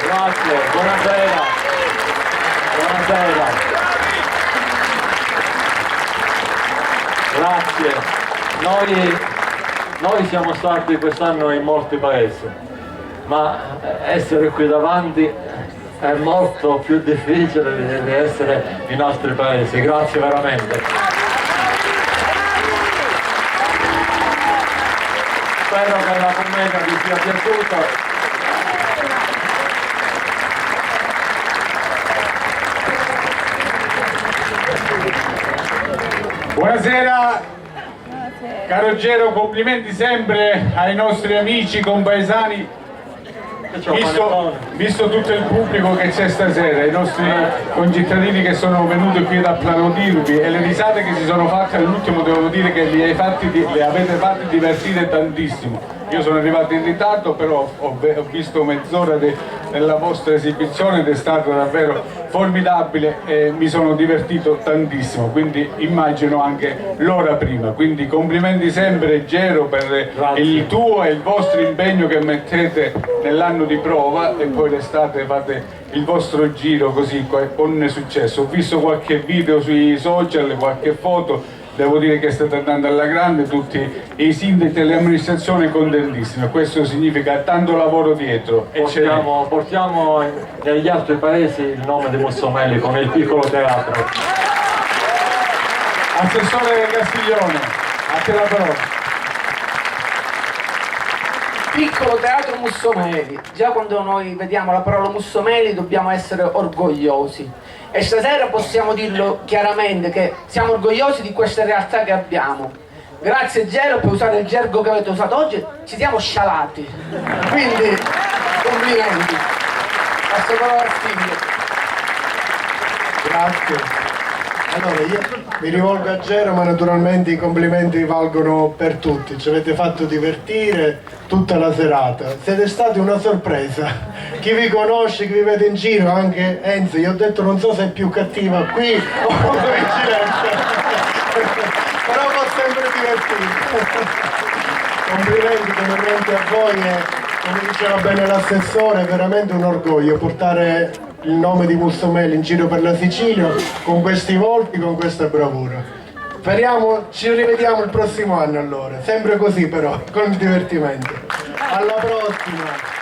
Grazie, buonasera. Grazie. Noi siamo stati quest'anno in molti paesi, ma essere qui davanti è molto più difficile di essere in altri paesi. Grazie veramente. Spero che la commedia vi sia piaciuta. Buonasera, caro Gero, complimenti sempre ai nostri amici compaesani Visto tutto il pubblico che c'è stasera, i nostri concittadini che sono venuti qui ad applaudirvi e le risate che si sono fatte all'ultimo, devo dire che le avete fatti divertire tantissimo. Io sono arrivato in ritardo, però ho visto mezz'ora della vostra esibizione ed è stato davvero formidabile e mi sono divertito tantissimo, quindi immagino anche l'ora prima. Quindi complimenti sempre Gero per il tuo e il vostro impegno che mettete nell'anno di prova e poi l'estate fate il vostro giro così con successo. Ho visto qualche video sui social, qualche foto. Devo dire che state andando alla grande, tutti i sindaci e le amministrazioni contentissime, questo significa tanto lavoro dietro. Portiamo negli altri paesi il nome di Mussomeli con il piccolo teatro. Assessore Castiglione, a te la parola. Piccolo teatro Mussomeli, già quando noi vediamo la parola Mussomeli dobbiamo essere orgogliosi. E stasera possiamo dirlo chiaramente che siamo orgogliosi di questa realtà che abbiamo. Grazie Gero, per usare il gergo che avete usato oggi, ci siamo scialati. Quindi, complimenti. Passo parola al figlio. Grazie. Allora io mi rivolgo a Gero, ma naturalmente i complimenti valgono per tutti. Ci avete fatto divertire tutta la serata. Siete stati una sorpresa. Chi vi conosce, chi vi vede in giro, anche Enzo, gli ho detto non so se è più cattiva qui o coincidenza. Però mi ho sempre divertito. Complimenti veramente a voi e come diceva bene l'assessore, è veramente un orgoglio portare il nome di Mussomeli in giro per la Sicilia con questi volti, con questa bravura. Speriamo, ci rivediamo il prossimo anno allora, sempre così però, con il divertimento. Alla prossima!